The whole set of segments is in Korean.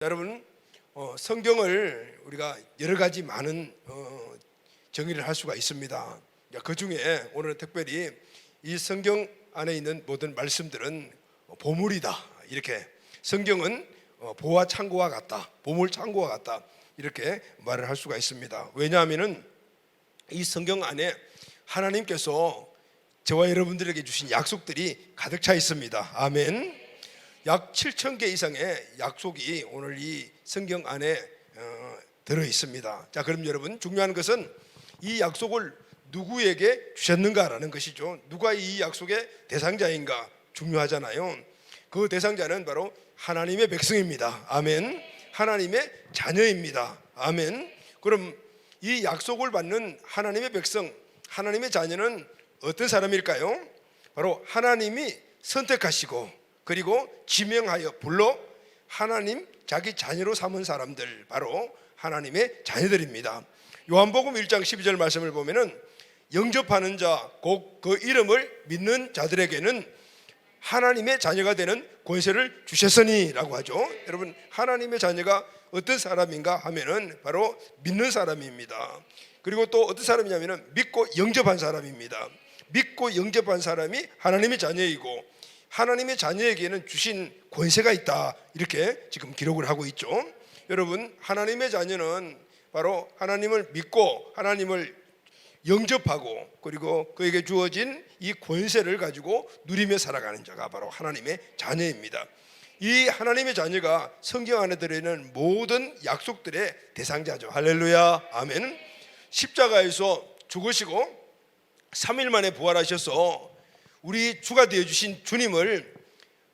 여러분, 성경을 우리가 여러 가지 많은 정의를 할 수가 있습니다. 그 중에 오늘은 특별히 이 성경 안에 있는 모든 말씀들은 보물이다, 이렇게 성경은 보화 창고와 같다, 보물 창고와 같다, 이렇게 말을 할 수가 있습니다. 왜냐하면 이 성경 안에 하나님께서 저와 여러분들에게 주신 약속들이 가득 차 있습니다. 아멘. 약 7,000개 이상의 약속이 오늘 이 성경 안에 들어 있습니다. 자, 그럼 여러분, 중요한 것은 이 약속을 누구에게 주셨는가라는 것이죠. 누가 이 약속의 대상자인가 중요하잖아요. 그 대상자는 바로 하나님의 백성입니다. 아멘. 하나님의 자녀입니다. 아멘. 그럼 이 약속을 받는 하나님의 백성, 하나님의 자녀는 어떤 사람일까요? 바로 하나님이 선택하시고 그리고 지명하여 불러 하나님 자기 자녀로 삼은 사람들, 바로 하나님의 자녀들입니다. 요한복음 1장 12절 말씀을 보면은 영접하는 자, 곧 그 이름을 믿는 자들에게는 하나님의 자녀가 되는 권세를 주셨으니 라고 하죠. 여러분, 하나님의 자녀가 어떤 사람인가 하면은 바로 믿는 사람입니다. 그리고 또 어떤 사람이냐면은 믿고 영접한 사람입니다. 믿고 영접한 사람이 하나님의 자녀이고 하나님의 자녀에게는 주신 권세가 있다, 이렇게 지금 기록을 하고 있죠. 여러분, 하나님의 자녀는 바로 하나님을 믿고 하나님을 영접하고 그리고 그에게 주어진 이 권세를 가지고 누리며 살아가는 자가 바로 하나님의 자녀입니다. 이 하나님의 자녀가 성경 안에 들어있는 모든 약속들의 대상자죠. 할렐루야, 아멘. 십자가에서 죽으시고 3일 만에 부활하셔서 우리 주가 되어주신 주님을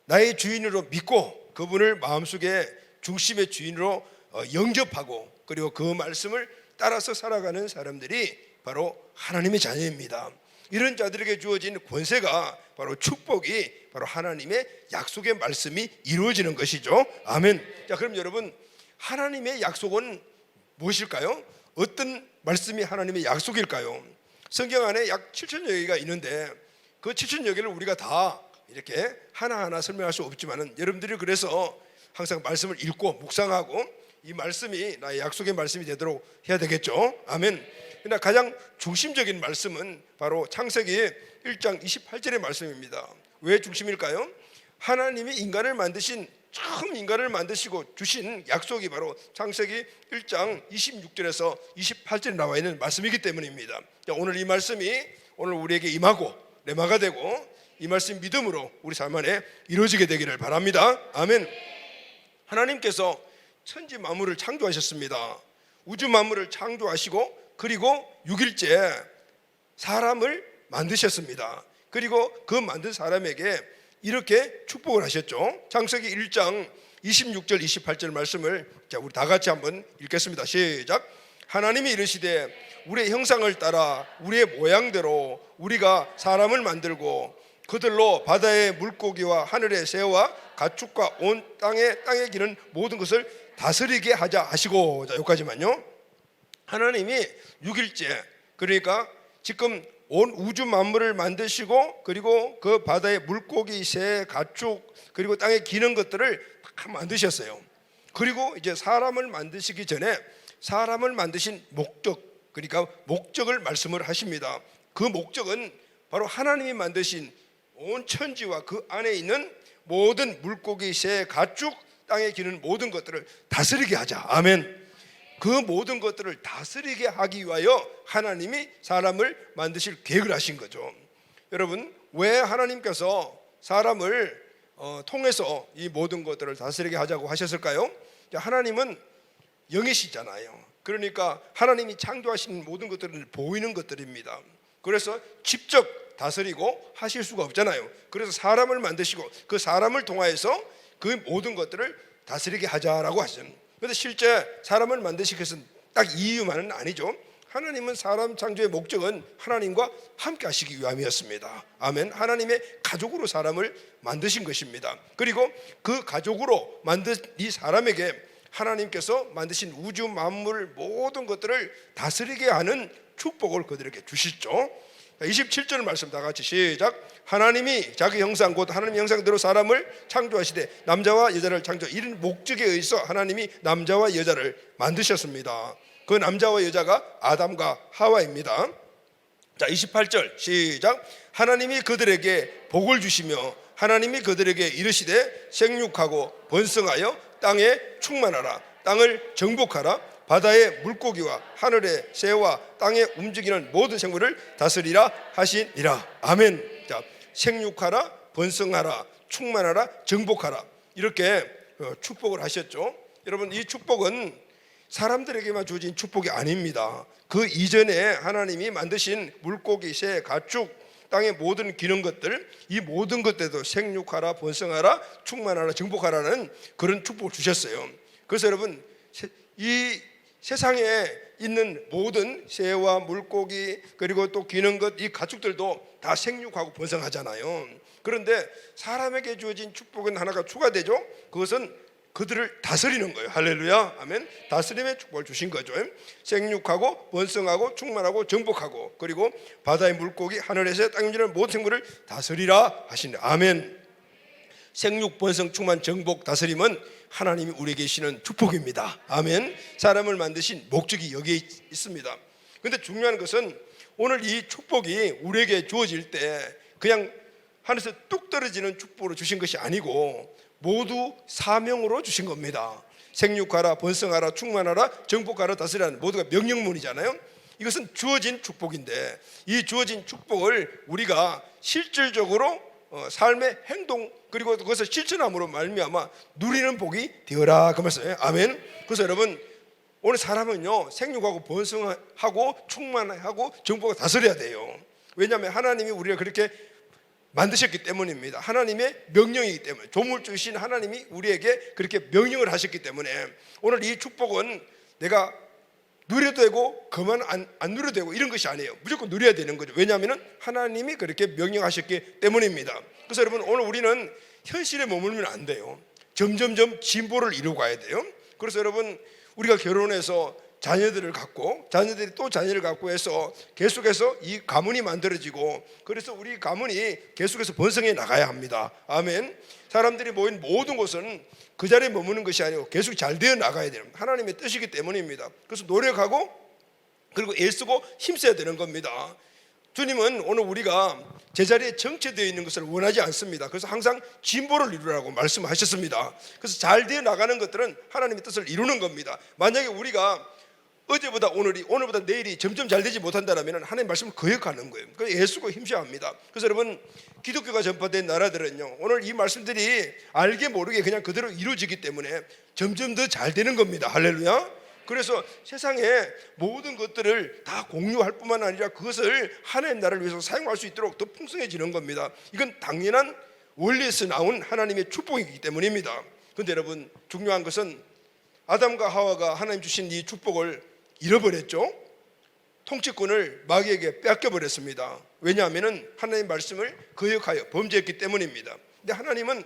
나의 주인으로 믿고 그분을 마음속에 중심의 주인으로 영접하고 그리고 그 말씀을 따라서 살아가는 사람들이 바로 하나님의 자녀입니다. 이런 자들에게 주어진 권세가 바로 축복이 바로 하나님의 약속의 말씀이 이루어지는 것이죠. 아멘. 자, 그럼 여러분, 하나님의 약속은 무엇일까요? 어떤 말씀이 하나님의 약속일까요? 성경 안에 약 7,000여 개가 있는데 그 7,000여 개를 우리가 다 이렇게 하나하나 설명할 수 없지만은 여러분들이 그래서 항상 말씀을 읽고 묵상하고 이 말씀이 나의 약속의 말씀이 되도록 해야 되겠죠. 아멘. 그러나 가장 중심적인 말씀은 바로 창세기 1장 28절의 말씀입니다. 왜 중심일까요? 하나님이 인간을 만드신, 처음 인간을 만드시고 주신 약속이 바로 창세기 1장 26절에서 28절에 나와 있는 말씀이기 때문입니다. 오늘 이 말씀이 오늘 우리에게 임하고 레마가 되고 이 말씀 믿음으로 우리 삶 안에 이루어지게 되기를 바랍니다. 아멘. 하나님께서 천지 만물을 창조하셨습니다. 우주 만물을 창조하시고 그리고 6일째 사람을 만드셨습니다. 그리고 그 만든 사람에게 이렇게 축복을 하셨죠. 창세기 1장 26절 28절 말씀을 우리 다 같이 한번 읽겠습니다. 시작. 하나님이 이르시되 우리의 형상을 따라 우리의 모양대로 우리가 사람을 만들고 그들로 바다의 물고기와 하늘의 새와 가축과 온 땅에 기는 모든 것을 다스리게 하자 하시고. 자, 여기까지만요. 하나님이 6일째, 그러니까 지금 온 우주 만물을 만드시고 그리고 그 바다의 물고기, 새, 가축 그리고 땅에 기는 것들을 다 만드셨어요. 그리고 이제 사람을 만드시기 전에 사람을 만드신 목적, 그러니까 목적을 말씀을 하십니다. 그 목적은 바로 하나님이 만드신 온 천지와 그 안에 있는 모든 물고기, 새, 가축, 땅에 기는 모든 것들을 다스리게 하자. 아멘. 그 모든 것들을 다스리게 하기 위하여 하나님이 사람을 만드실 계획을 하신 거죠. 여러분, 왜 하나님께서 사람을 통해서 이 모든 것들을 다스리게 하자고 하셨을까요? 하나님은 영이시잖아요. 그러니까 하나님이 창조하신 모든 것들은 보이는 것들입니다. 그래서 직접 다스리고 하실 수가 없잖아요. 그래서 사람을 만드시고 그 사람을 통하여서 그 모든 것들을 다스리게 하자라고 하셨어요. 그런데 실제 사람을 만드시기 위해서는 딱 이 이유만은 아니죠. 하나님은 사람 창조의 목적은 하나님과 함께 하시기 위함이었습니다. 아멘. 하나님의 가족으로 사람을 만드신 것입니다. 그리고 그 가족으로 만든 이 사람에게 하나님께서 만드신 우주 만물 모든 것들을 다스리게 하는 축복을 그들에게 주시죠. 27절 말씀 다 같이 시작. 하나님이 자기 형상 곧 하나님의 형상대로 사람을 창조하시되 남자와 여자를 창조. 이런 목적에 의해서 하나님이 남자와 여자를 만드셨습니다. 그 남자와 여자가 아담과 하와입니다. 자, 28절 시작. 하나님이 그들에게 복을 주시며 하나님이 그들에게 이르시되 생육하고 번성하여 땅에 충만하라. 땅을 정복하라. 바다의 물고기와 하늘의 새와 땅에 움직이는 모든 생물을 다스리라 하시니라. 아멘. 자, 생육하라, 번성하라, 충만하라, 정복하라. 이렇게 축복을 하셨죠. 여러분, 이 축복은 사람들에게만 주어진 축복이 아닙니다. 그 이전에 하나님이 만드신 물고기, 새, 가축, 땅의 모든 기능 것들, 이 모든 것들도 생육하라, 번성하라, 충만하라, 정복하라는 그런 축복을 주셨어요. 그래서 여러분, 이 세상에 있는 모든 새와 물고기 그리고 또 기는 것, 이 가축들도 다 생육하고 번성하잖아요. 그런데 사람에게 주어진 축복은 하나가 추가되죠. 그것은 그들을 다스리는 거예요. 할렐루야, 아멘. 다스림의 축복을 주신 거죠. 생육하고 번성하고 충만하고 정복하고 그리고 바다의 물고기, 하늘의 새, 땅에 움직이는 모든 생물을 다스리라 하시네. 아멘. 생육, 번성, 충만, 정복, 다스림은 하나님이 우리에게 주시는 축복입니다. 아멘. 사람을 만드신 목적이 여기에 있습니다. 그런데 중요한 것은 오늘 이 축복이 우리에게 주어질 때 그냥 하늘에서 뚝 떨어지는 축복으로 주신 것이 아니고 모두 사명으로 주신 겁니다. 생육하라, 번성하라, 충만하라, 정복하라, 다스리라는 모두가 명령문이잖아요. 이것은 주어진 축복인데 이 주어진 축복을 우리가 실질적으로 삶의 행동 그리고 그것을 실천함으로 말미암아 누리는 복이 되어라 그 말씀이에요. 아멘. 그래서 여러분, 오늘 사람은요 생육하고 번성하고 충만하고 정복하고 다스려야 돼요. 왜냐하면 하나님이 우리를 그렇게 만드셨기 때문입니다. 하나님의 명령이기 때문에, 조물주신 하나님이 우리에게 그렇게 명령을 하셨기 때문에 오늘 이 축복은 내가 누려도 되고 그만 안 누려도 되고 이런 것이 아니에요. 무조건 누려야 되는 거죠. 왜냐하면 하나님이 그렇게 명령하셨기 때문입니다. 그래서 여러분, 오늘 우리는 현실에 머물면 안 돼요. 점점점 진보를 이루고 가야 돼요. 그래서 여러분, 우리가 결혼해서 자녀들을 갖고 자녀들이 또 자녀를 갖고 해서 계속해서 이 가문이 만들어지고 그래서 우리 가문이 계속해서 번성해 나가야 합니다. 아멘. 사람들이 모인 모든 곳은 그 자리에 머무는 것이 아니고 계속 잘 되어 나가야 되는 하나님의 뜻이기 때문입니다. 그래서 노력하고 그리고 애쓰고 힘써야 되는 겁니다. 주님은 오늘 우리가 제자리에 정체되어 있는 것을 원하지 않습니다. 그래서 항상 진보를 이루라고 말씀하셨습니다. 그래서 잘 되어 나가는 것들은 하나님의 뜻을 이루는 겁니다. 만약에 우리가 어제보다 오늘보다 내일이 점점 잘 되지 못한다면 하나님의 말씀을 거역하는 거예요. 그래서 애쓰고 힘써야 합니다. 그래서 여러분, 기독교가 전파된 나라들은요 오늘 이 말씀들이 알게 모르게 그냥 그대로 이루어지기 때문에 점점 더 잘 되는 겁니다. 할렐루야. 그래서 세상에 모든 것들을 다 공유할 뿐만 아니라 그것을 하나님 나라를 위해서 사용할 수 있도록 더 풍성해지는 겁니다. 이건 당연한 원리에서 나온 하나님의 축복이기 때문입니다. 그런데 여러분, 중요한 것은 아담과 하와가 하나님 주신 이 축복을 잃어버렸죠. 통치권을 마귀에게 뺏겨버렸습니다. 왜냐하면 하나님의 말씀을 거역하여 범죄했기 때문입니다. 근데 하나님은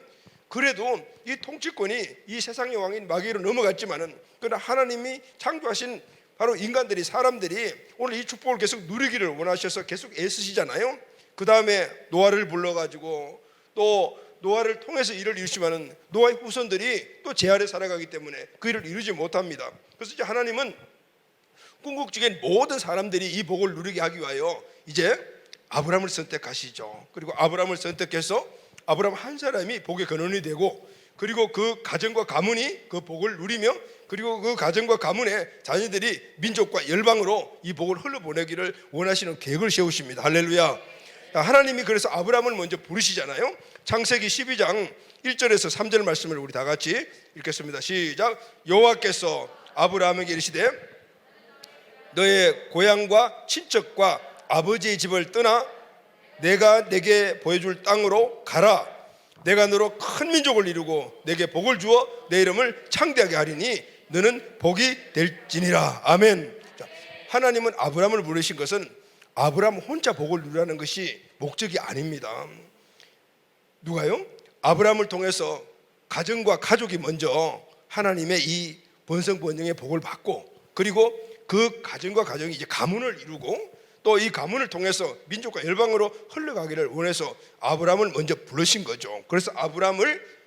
그래도 이 통치권이 이 세상의 왕인 마귀로 넘어갔지만은 그러나 하나님이 창조하신 바로 인간들이, 사람들이 오늘 이 축복을 계속 누리기를 원하셔서 계속 애쓰시잖아요. 그 다음에 노아를 불러가지고 또 노아를 통해서 일을 이루시면은 노아의 후손들이 또 제 아래 살아가기 때문에 그 일을 이루지 못합니다. 그래서 이제 하나님은 궁극적인 모든 사람들이 이 복을 누리게 하기 위하여 이제 아브라함을 선택하시죠. 그리고 아브라함을 선택해서 아브라함 한 사람이 복의 근원이 되고 그리고 그 가정과 가문이 그 복을 누리며 그리고 그 가정과 가문의 자녀들이 민족과 열방으로 이 복을 흘러보내기를 원하시는 계획을 세우십니다. 할렐루야. 하나님이 그래서 아브라함을 먼저 부르시잖아요. 창세기 12장 1절에서 3절 말씀을 우리 다 같이 읽겠습니다. 시작. 여호와께서 아브라함에게 이르시되 너의 고향과 친척과 아버지의 집을 떠나 내가 내게 보여줄 땅으로 가라. 내가 너로 큰 민족을 이루고 내게 복을 주어 내 이름을 창대하게 하리니 너는 복이 될지니라. 아멘. 자, 하나님은 아브라함을 부르신 것은 아브라함 혼자 복을 누리라는 것이 목적이 아닙니다. 누가요? 아브라함을 통해서 가정과 가족이 먼저 하나님의 이 번성번영의 복을 받고 그리고 그 가정과 가정이 이제 가문을 이루고 또 이 가문을 통해서 민족과 열방으로 흘러가기를 원해서 아브라함을 먼저 부르신 거죠. 그래서 아브라함을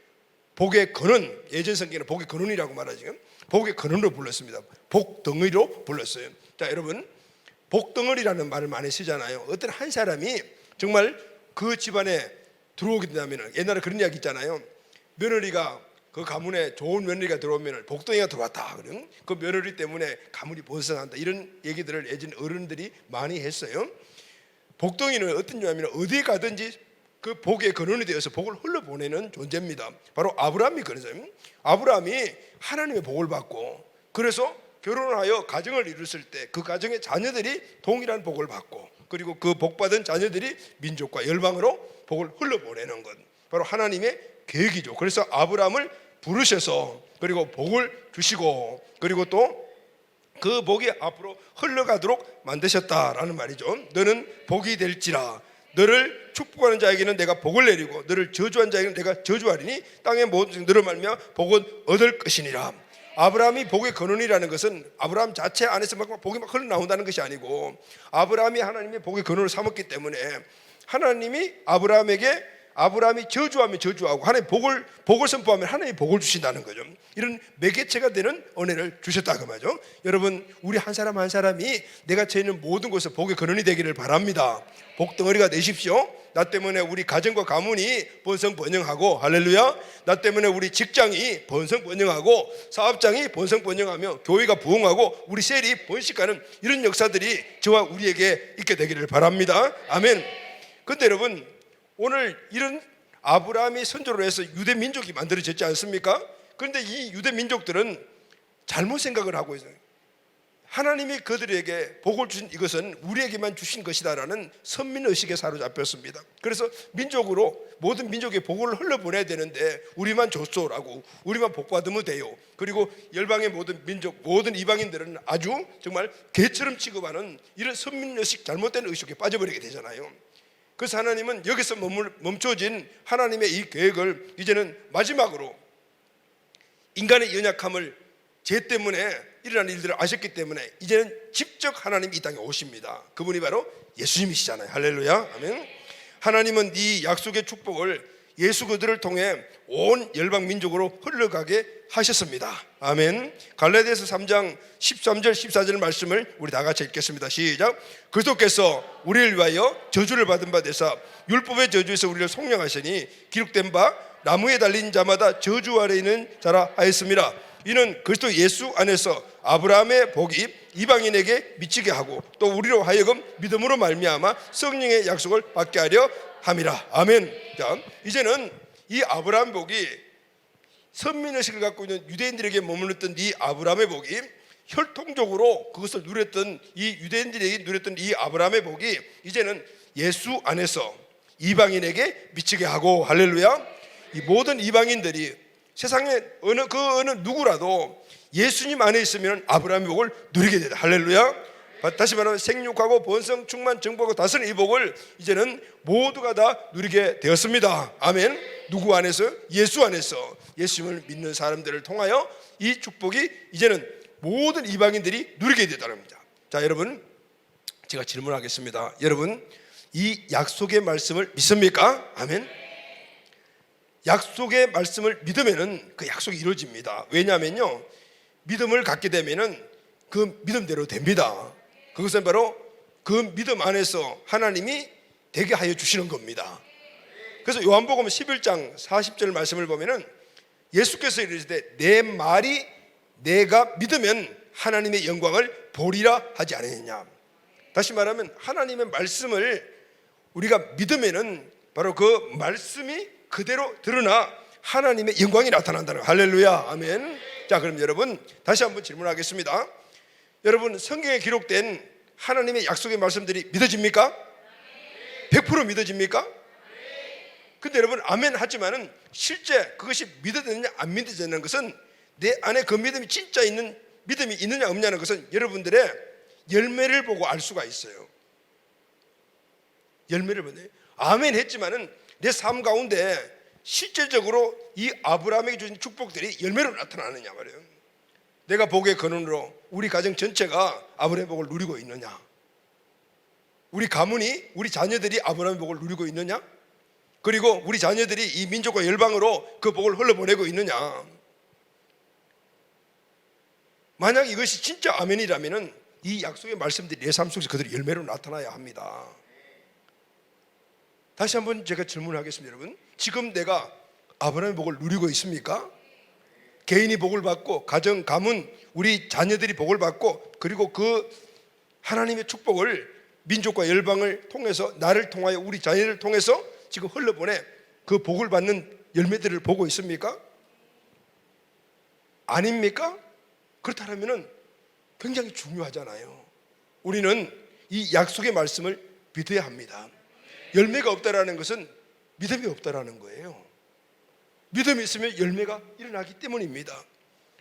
복의 근원, 예전 성경에는 복의 근원이라고 말하죠. 복의 근원으로 불렀습니다. 복덩어리로 불렀어요. 자, 여러분, 복덩어리라는 말을 많이 쓰잖아요. 어떤 한 사람이 정말 그 집안에 들어오게 된다면, 옛날에 그런 이야기 있잖아요. 며느리가 그 가문에 좋은 며느리가 들어오면 복덩이가 들어왔다. 그 며느리 때문에 가문이 번성한다. 이런 얘기들을 예전 어른들이 많이 했어요. 복덩이는 어떤 냐면 어디 가든지 그 복의 근원이 되어서 복을 흘러보내는 존재입니다. 바로 아브라함이 그랬어요. 아브라함이 하나님의 복을 받고, 그래서 결혼하여 가정을 이뤘을 때 그 가정의 자녀들이 동일한 복을 받고, 그리고 그 복받은 자녀들이 민족과 열방으로 복을 흘러보내는 것, 바로 하나님의 계획이죠. 그래서 아브라함을 부르셔서 그리고 복을 주시고, 그리고 또 그 복이 앞으로 흘러가도록 만드셨다라는 말이죠. 너는 복이 될지라, 너를 축복하는 자에게는 내가 복을 내리고 너를 저주한 자에게는 내가 저주하리니 땅의 모든 너를 말미암아 복은 얻을 것이니라. 아브라함이 복의 근원이라는 것은 아브라함 자체 안에서 막 복이 막 흘러나온다는 것이 아니고, 아브라함이 하나님의 복의 근원을 삼았기 때문에 하나님이 아브라함이 저주하면 저주하고 하나님 복을 선포하면 하나님이 복을 주신다는 거죠. 이런 매개체가 되는 은혜를 주셨다 그 말이죠. 여러분, 우리 한 사람 한 사람이 내가 처해 있는 모든 곳에 복의 근원이 되기를 바랍니다. 복덩어리가 되십시오. 나 때문에 우리 가정과 가문이 번성번영하고, 할렐루야. 나 때문에 우리 직장이 번성번영하고, 사업장이 번성번영하며, 교회가 부흥하고, 우리 셀이 번식하는 이런 역사들이 저와 우리에게 있게 되기를 바랍니다. 아멘. 그런데 여러분, 오늘 이런 아브라함이 선조로 해서 유대 민족이 만들어졌지 않습니까? 그런데 이 유대 민족들은 잘못 생각을 하고 있어요. 하나님이 그들에게 복을 주신 이것은 우리에게만 주신 것이다라는 선민의식에 사로잡혔습니다. 그래서 민족으로 모든 민족의 복을 흘려보내야 되는데 우리만 줬소라고, 우리만 복 받으면 돼요. 그리고 열방의 모든 민족, 모든 이방인들은 아주 정말 개처럼 취급하는 이런 선민의식, 잘못된 의식에 빠져버리게 되잖아요. 그래서 하나님은 여기서 멈춰진 하나님의 이 계획을 이제는 마지막으로 인간의 연약함을 죄 때문에 일어나는 일들을 아셨기 때문에 이제는 직접 하나님이 이 땅에 오십니다. 그분이 바로 예수님이시잖아요. 할렐루야. 아멘. 하나님은 이 약속의 축복을 예수 그들을 통해 온 열방 민족으로 흘러가게 하셨습니다. 아멘. 갈라디아서 3장 13절 14절 말씀을 우리 다 같이 읽겠습니다. 시작. 그리스도께서 우리를 위하여 저주를 받은 바 되사 율법의 저주에서 우리를 속량하시니 기록된 바 나무에 달린 자마다 저주 아래 있는 자라 하였습니다. 이는 그리스도 예수 안에서 아브라함의 복이 이방인에게 미치게 하고 또 우리로 하여금 믿음으로 말미암아 성령의 약속을 받게 하려 함이라. 아멘. 자, 이제는 이 아브라함 복이 선민의식을 갖고 있는 유대인들에게 머물렀던 이 아브라함의 복이 혈통적으로 그것을 누렸던 이 유대인들에게 누렸던 이 아브라함의 복이 이제는 예수 안에서 이방인에게 미치게 하고, 할렐루야. 이 모든 이방인들이 세상에 어느 누구라도 예수님 안에 있으면 아브라함의 복을 누리게 되다. 할렐루야. 다시 말하면 생육하고 번성 충만 정복하고 다스리는 이 복을 이제는 모두가 다 누리게 되었습니다. 아멘. 누구 안에서? 예수 안에서 예수님을 믿는 사람들을 통하여 이 축복이 이제는 모든 이방인들이 누리게 되다는 겁니다. 자, 여러분, 제가 질문하겠습니다. 여러분, 이 약속의 말씀을 믿습니까? 아멘. 약속의 말씀을 믿으면은 그 약속이 이루어집니다. 왜냐하면요, 믿음을 갖게 되면은 그 믿음대로 됩니다. 그것은 바로 그 믿음 안에서 하나님이 되게 하여 주시는 겁니다. 그래서 요한복음 11장 40절 말씀을 보면은 예수께서 이르시되 내 말이 내가 믿으면 하나님의 영광을 보리라 하지 않았느냐. 다시 말하면 하나님의 말씀을 우리가 믿으면은 바로 그 말씀이 그대로 드러나 하나님의 영광이 나타난다는 거예요. 할렐루야. 아멘. 자, 그럼 여러분 다시 한번 질문하겠습니다. 여러분, 성경에 기록된 하나님의 약속의 말씀들이 믿어집니까? 100% 믿어집니까? 근데 여러분, 아멘 하지만은 실제 그것이 믿어지느냐 안 믿어지는 것은 내 안에 그 믿음이 진짜 있는 믿음이 있느냐 없느냐는 것은 여러분들의 열매를 보고 알 수가 있어요. 열매를 보네. 아멘 했지만은 내 삶 가운데 실질적으로 이 아브라함에게 주신 축복들이 열매로 나타나느냐 말이에요. 내가 복의 근원으로 우리 가정 전체가 아브라함의 복을 누리고 있느냐. 우리 가문이, 우리 자녀들이 아브라함의 복을 누리고 있느냐? 그리고 우리 자녀들이 이 민족과 열방으로 그 복을 흘러보내고 있느냐? 만약 이것이 진짜 아멘이라면 이 약속의 말씀들이 내 삶 속에서 그들의 열매로 나타나야 합니다. 다시 한번 제가 질문하겠습니다. 여러분, 지금 내가 아브라함의 복을 누리고 있습니까? 개인이 복을 받고, 가정, 가문, 우리 자녀들이 복을 받고, 그리고 그 하나님의 축복을 민족과 열방을 통해서, 나를 통하여, 우리 자녀를 통해서 지금 흘러보내 그 복을 받는 열매들을 보고 있습니까? 아닙니까? 그렇다면 굉장히 중요하잖아요. 우리는 이 약속의 말씀을 믿어야 합니다. 열매가 없다라는 것은 믿음이 없다라는 거예요. 믿음이 있으면 열매가 일어나기 때문입니다.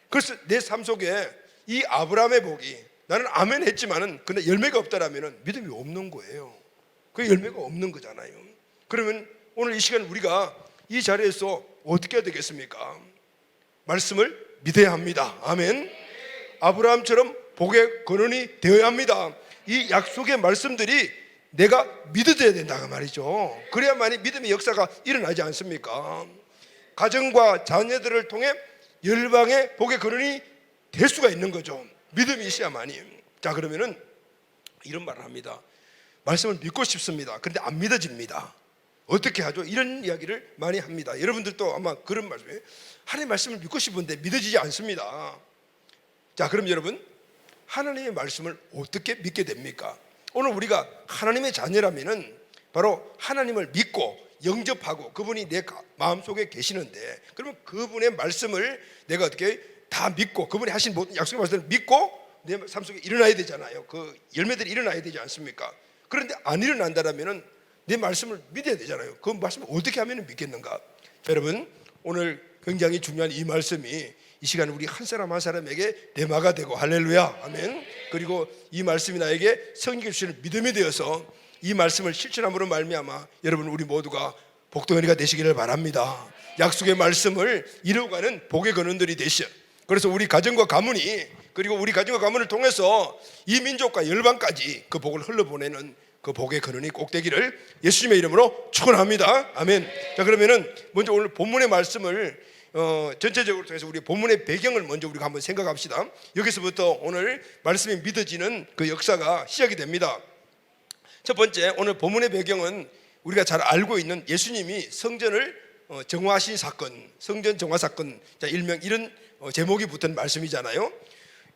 그래서 내 삶 속에 이 아브라함의 복이, 나는 아멘 했지만은 근데 열매가 없다라면 믿음이 없는 거예요. 그 열매가 없는 거잖아요. 그러면 오늘 이 시간 우리가 이 자리에서 어떻게 해야 되겠습니까? 말씀을 믿어야 합니다. 아멘. 아브라함처럼 복의 근원이 되어야 합니다. 이 약속의 말씀들이 내가 믿어야 된다고 말이죠. 그래야만이 믿음의 역사가 일어나지 않습니까? 가정과 자녀들을 통해 열방의 복의 근원이 될 수가 있는 거죠. 믿음이 있어야만이. 자, 그러면은 이런 말을 합니다. 말씀을 믿고 싶습니다. 그런데 안 믿어집니다. 어떻게 하죠? 이런 이야기를 많이 합니다. 여러분들도 아마 그런 말씀이에요. 하나님의 말씀을 믿고 싶은데 믿어지지 않습니다. 자, 그럼 여러분, 하나님의 말씀을 어떻게 믿게 됩니까? 오늘 우리가 하나님의 자녀라면은 바로 하나님을 믿고 영접하고 그분이 내 마음속에 계시는데, 그러면 그분의 말씀을 내가 어떻게 다 믿고 그분이 하신 모든 약속의 말씀을 믿고 내 삶 속에 일어나야 되잖아요. 그 열매들이 일어나야 되지 않습니까? 그런데 안 일어난다라면은 내 말씀을 믿어야 되잖아요. 그 말씀을 어떻게 하면 믿겠는가? 자, 여러분, 오늘 굉장히 중요한 이 말씀이 이 시간 우리 한 사람 한 사람에게 대마가 되고, 할렐루야, 아멘. 그리고 이 말씀이 나에게 성령께 주시는 믿음이 되어서 이 말씀을 실천함으로 말미암아 여러분 우리 모두가 복덩어리가 되시기를 바랍니다. 약속의 말씀을 이루어가는 복의 근원들이 되시오. 그래서 우리 가정과 가문이, 그리고 우리 가정과 가문을 통해서 이 민족과 열방까지 그 복을 흘러보내는 그 복의 근원이 꼭 되기를 예수님의 이름으로 축원합니다. 아멘. 자, 그러면은 먼저 오늘 본문의 말씀을 전체적으로 통해서 우리 본문의 배경을 먼저 우리가 한번 생각합시다. 여기서부터 오늘 말씀이 믿어지는 그 역사가 시작이 됩니다. 첫 번째, 오늘 본문의 배경은 우리가 잘 알고 있는 예수님이 성전을 정화하신 사건, 성전 정화 사건, 자, 일명 이런 제목이 붙은 말씀이잖아요.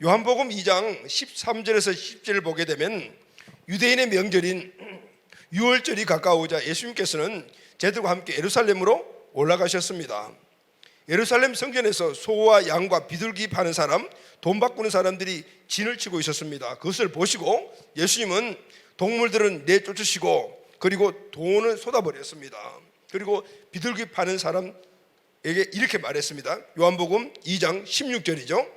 요한복음 2장 13절에서 10절을 보게 되면 유대인의 명절인 유월절이 가까우자 예수님께서는 제들과 함께 예루살렘으로 올라가셨습니다. 예루살렘 성전에서 소와 양과 비둘기 파는 사람, 돈 바꾸는 사람들이 진을 치고 있었습니다. 그것을 보시고 예수님은 동물들은 내쫓으시고 그리고 돈을 쏟아버렸습니다. 그리고 비둘기 파는 사람에게 이렇게 말했습니다. 요한복음 2장 16절이죠.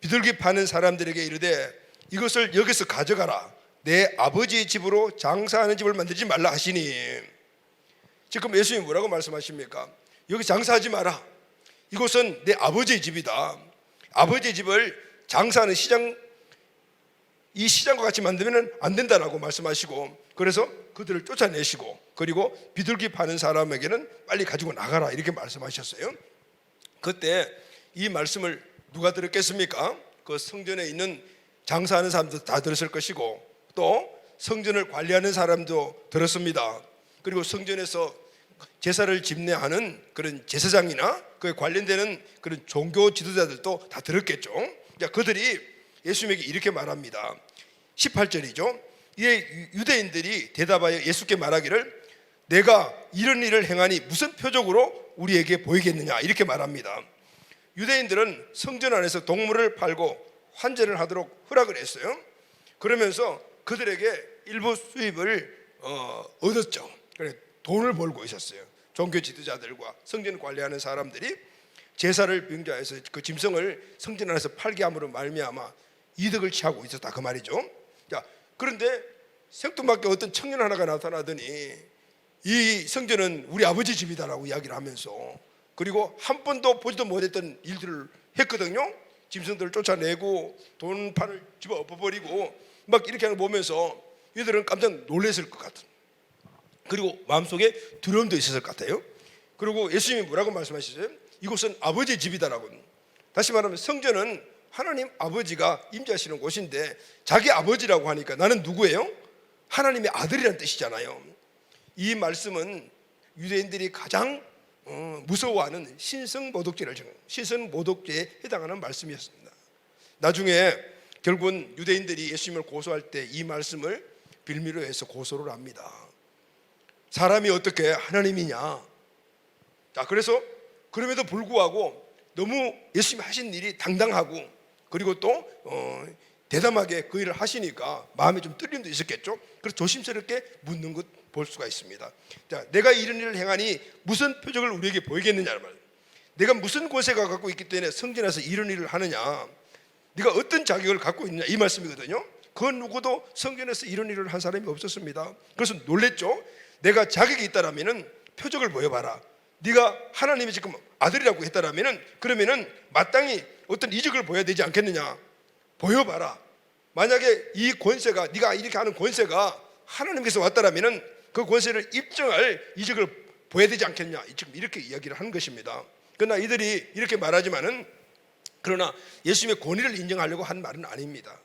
비둘기 파는 사람들에게 이르되 이것을 여기서 가져가라. 내 아버지의 집으로 장사하는 집을 만들지 말라 하시니. 지금 예수님이 뭐라고 말씀하십니까? 여기 장사하지 마라. 이곳은 내 아버지의 집이다. 아버지의 집을 장사하는 시장, 이 시장과 같이 만들면 안 된다라고 말씀하시고, 그래서 그들을 쫓아내시고, 그리고 비둘기 파는 사람에게는 빨리 가지고 나가라 이렇게 말씀하셨어요. 그때 이 말씀을 누가 들었겠습니까? 그 성전에 있는 장사하는 사람도 다 들었을 것이고, 또 성전을 관리하는 사람도 들었습니다. 그리고 성전에서 제사를 집례하는 그런 제사장이나 그에 관련되는 그런 종교 지도자들도 다 들었겠죠. 그들이 예수님에게 이렇게 말합니다. 18절이죠. 이에 유대인들이 대답하여 예수께 말하기를 내가 이런 일을 행하니 무슨 표적으로 우리에게 보이겠느냐 이렇게 말합니다. 유대인들은 성전 안에서 동물을 팔고 환전을 하도록 허락을 했어요. 그러면서 그들에게 일부 수입을 얻었죠. 그래 돈을 벌고 있었어요. 종교 지도자들과 성전 관리하는 사람들이 제사를 병자해서 그 짐승을 성전 안에서 팔게 함으로 말미암아 이득을 취하고 있었다 그 말이죠. 자, 그런데 생뚱맞게 어떤 청년 하나가 나타나더니 이 성전은 우리 아버지 집이다라고 이야기를 하면서, 그리고 한 번도 보지도 못했던 일들을 했거든요. 짐승들을 쫓아내고 돈판을 집어 엎어버리고 막 이렇게 하는 거 보면서 이들은 깜짝 놀랐을 것 같은, 그리고 마음속에 두려움도 있었을 것 같아요. 그리고 예수님이 뭐라고 말씀하시죠? 이곳은 아버지의 집이다라고. 다시 말하면 성전은 하나님 아버지가 임재하시는 곳인데 자기 아버지라고 하니까 나는 누구예요? 하나님의 아들이라는 뜻이잖아요. 이 말씀은 유대인들이 가장 무서워하는 신성모독죄에 해당하는 말씀이었습니다. 나중에 결국은 유대인들이 예수님을 고소할 때 이 말씀을 빌미로 해서 고소를 합니다. 사람이 어떻게 하나님이냐. 자, 그래서 그럼에도 불구하고 너무 예수님이 하신 일이 당당하고 그리고 또 대담하게 그 일을 하시니까 마음에 좀 떨림도 있었겠죠. 그래서 조심스럽게 묻는 것 볼 수가 있습니다. 자, 내가 이런 일을 행하니 무슨 표적을 우리에게 보이겠느냐 말이에요. 내가 무슨 권세가 갖고 있기 때문에 성전에서 이런 일을 하느냐, 네가 어떤 자격을 갖고 있느냐, 이 말씀이거든요. 그 누구도 성전에서 이런 일을 한 사람이 없었습니다. 그래서 놀랬죠. 내가 자격이 있다라면은 표적을 보여봐라. 네가 하나님이 지금 아들이라고 했다라면은 그러면은 마땅히 어떤 이적을 보여야 되지 않겠느냐. 보여봐라. 만약에 이 권세가, 네가 이렇게 하는 권세가 하나님께서 왔다라면은 그 권세를 입증할 이적을 보여야 되지 않겠냐. 지금 이렇게 이야기를 하는 것입니다. 그러나 이들이 이렇게 말하지만은, 그러나 예수님의 권위를 인정하려고 한 말은 아닙니다.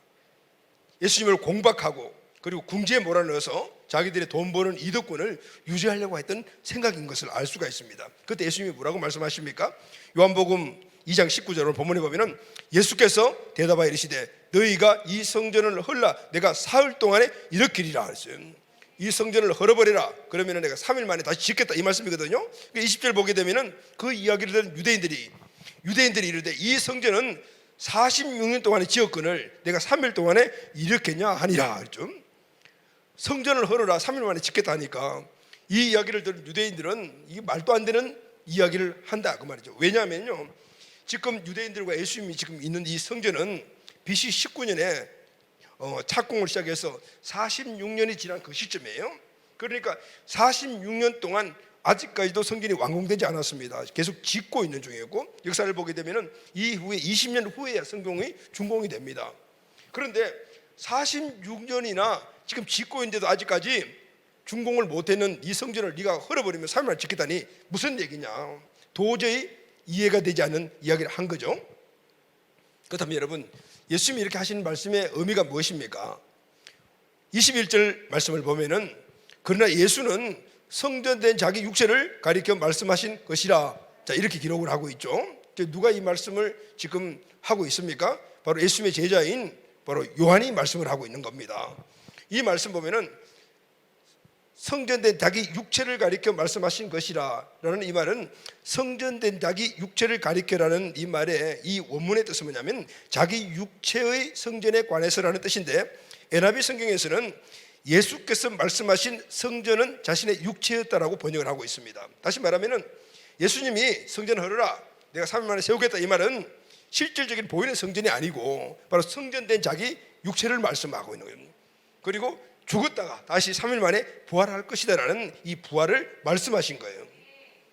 예수님을 공박하고 그리고 궁지에 몰아넣어서 자기들의 돈 버는 이득권을 유지하려고 했던 생각인 것을 알 수가 있습니다. 그때 예수님이 뭐라고 말씀하십니까? 요한복음 2장 19절을 본문에 보면은 예수께서 대답하여 이르시되 너희가 이 성전을 헐라 내가 사흘 동안에 일으키리라 하셨어요. 이 성전을 헐어버리라 그러면은 내가 3일 만에 다시 짓겠다, 이 말씀이거든요. 20절 보게 되면은 그 이야기를 들은 유대인들이 이르되 이 성전은 46년 동안에 지었거늘 내가 3일 동안에 일으켰냐 하니라 그랬죠. 성전을 헐어라 3일 만에 짓겠다 하니까 이 이야기를 들은 유대인들은 이게 말도 안 되는 이야기를 한다 그 말이죠. 왜냐하면요, 지금 유대인들과 예수님이 지금 있는 이 성전은 BC 19년에 착공을 시작해서 46년이 지난 그 시점이에요. 그러니까 46년 동안 아직까지도 성전이 완공되지 않았습니다. 계속 짓고 있는 중이었고, 역사를 보게 되면 이후에 20년 후에야 성경이 준공이 됩니다. 그런데 46년이나 지금 짓고 있는데도 아직까지 준공을 못했는 이 성전을 네가 헐어버리면 3일 만에 짓겠다니 무슨 얘기냐. 도저히 이해가 되지 않는 이야기를 한 거죠. 그렇다면 여러분, 예수님이 이렇게 하시는 말씀의 의미가 무엇입니까? 21절 말씀을 보면은 그러나 예수는 성전된 자기 육체를 가리켜 말씀하신 것이라, 자, 이렇게 기록을 하고 있죠. 누가 이 말씀을 지금 하고 있습니까? 바로 예수님의 제자인 바로 요한이 말씀을 하고 있는 겁니다. 이 말씀 보면은 성전된 자기 육체를 가리켜 말씀하신 것이라 라는 이 말은 성전된 자기 육체를 가리켜라는 이 말의 이 원문의 뜻은 뭐냐면 자기 육체의 성전에 관해서라는 뜻인데, NIV 성경에서는 예수께서 말씀하신 성전은 자신의 육체였다라고 번역을 하고 있습니다. 다시 말하면 예수님이 성전을 헐어라 내가 3일 만에 세우겠다, 이 말은 실질적인 보이는 성전이 아니고 바로 성전된 자기 육체를 말씀하고 있는 거예요. 그리고 죽었다가 다시 3일 만에 부활할 것이다라는 이 부활을 말씀하신 거예요.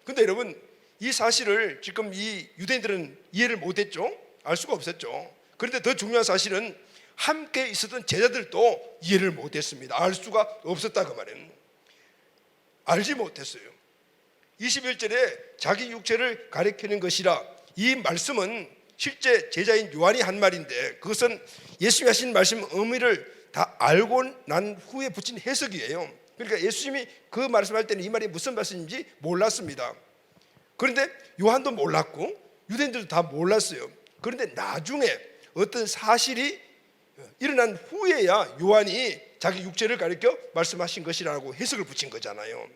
그런데 여러분, 이 사실을 지금 이 유대인들은 이해를 못했죠. 알 수가 없었죠. 그런데 더 중요한 사실은 함께 있었던 제자들도 이해를 못했습니다. 알 수가 없었다 그 말이에요. 알지 못했어요. 21절에 자기 육체를 가리키는 것이라, 이 말씀은 실제 제자인 요한이 한 말인데 그것은 예수님이 하신 말씀 의미를 다 알고 난 후에 붙인 해석이에요. 그러니까 예수님이 그 말씀할 때는 이 말이 무슨 말씀인지 몰랐습니다. 그런데 요한도 몰랐고 유대인들도 다 몰랐어요. 그런데 나중에 어떤 사실이 일어난 후에야 요한이 자기 육체를 가리켜 말씀하신 것이라고 해석을 붙인 거잖아요.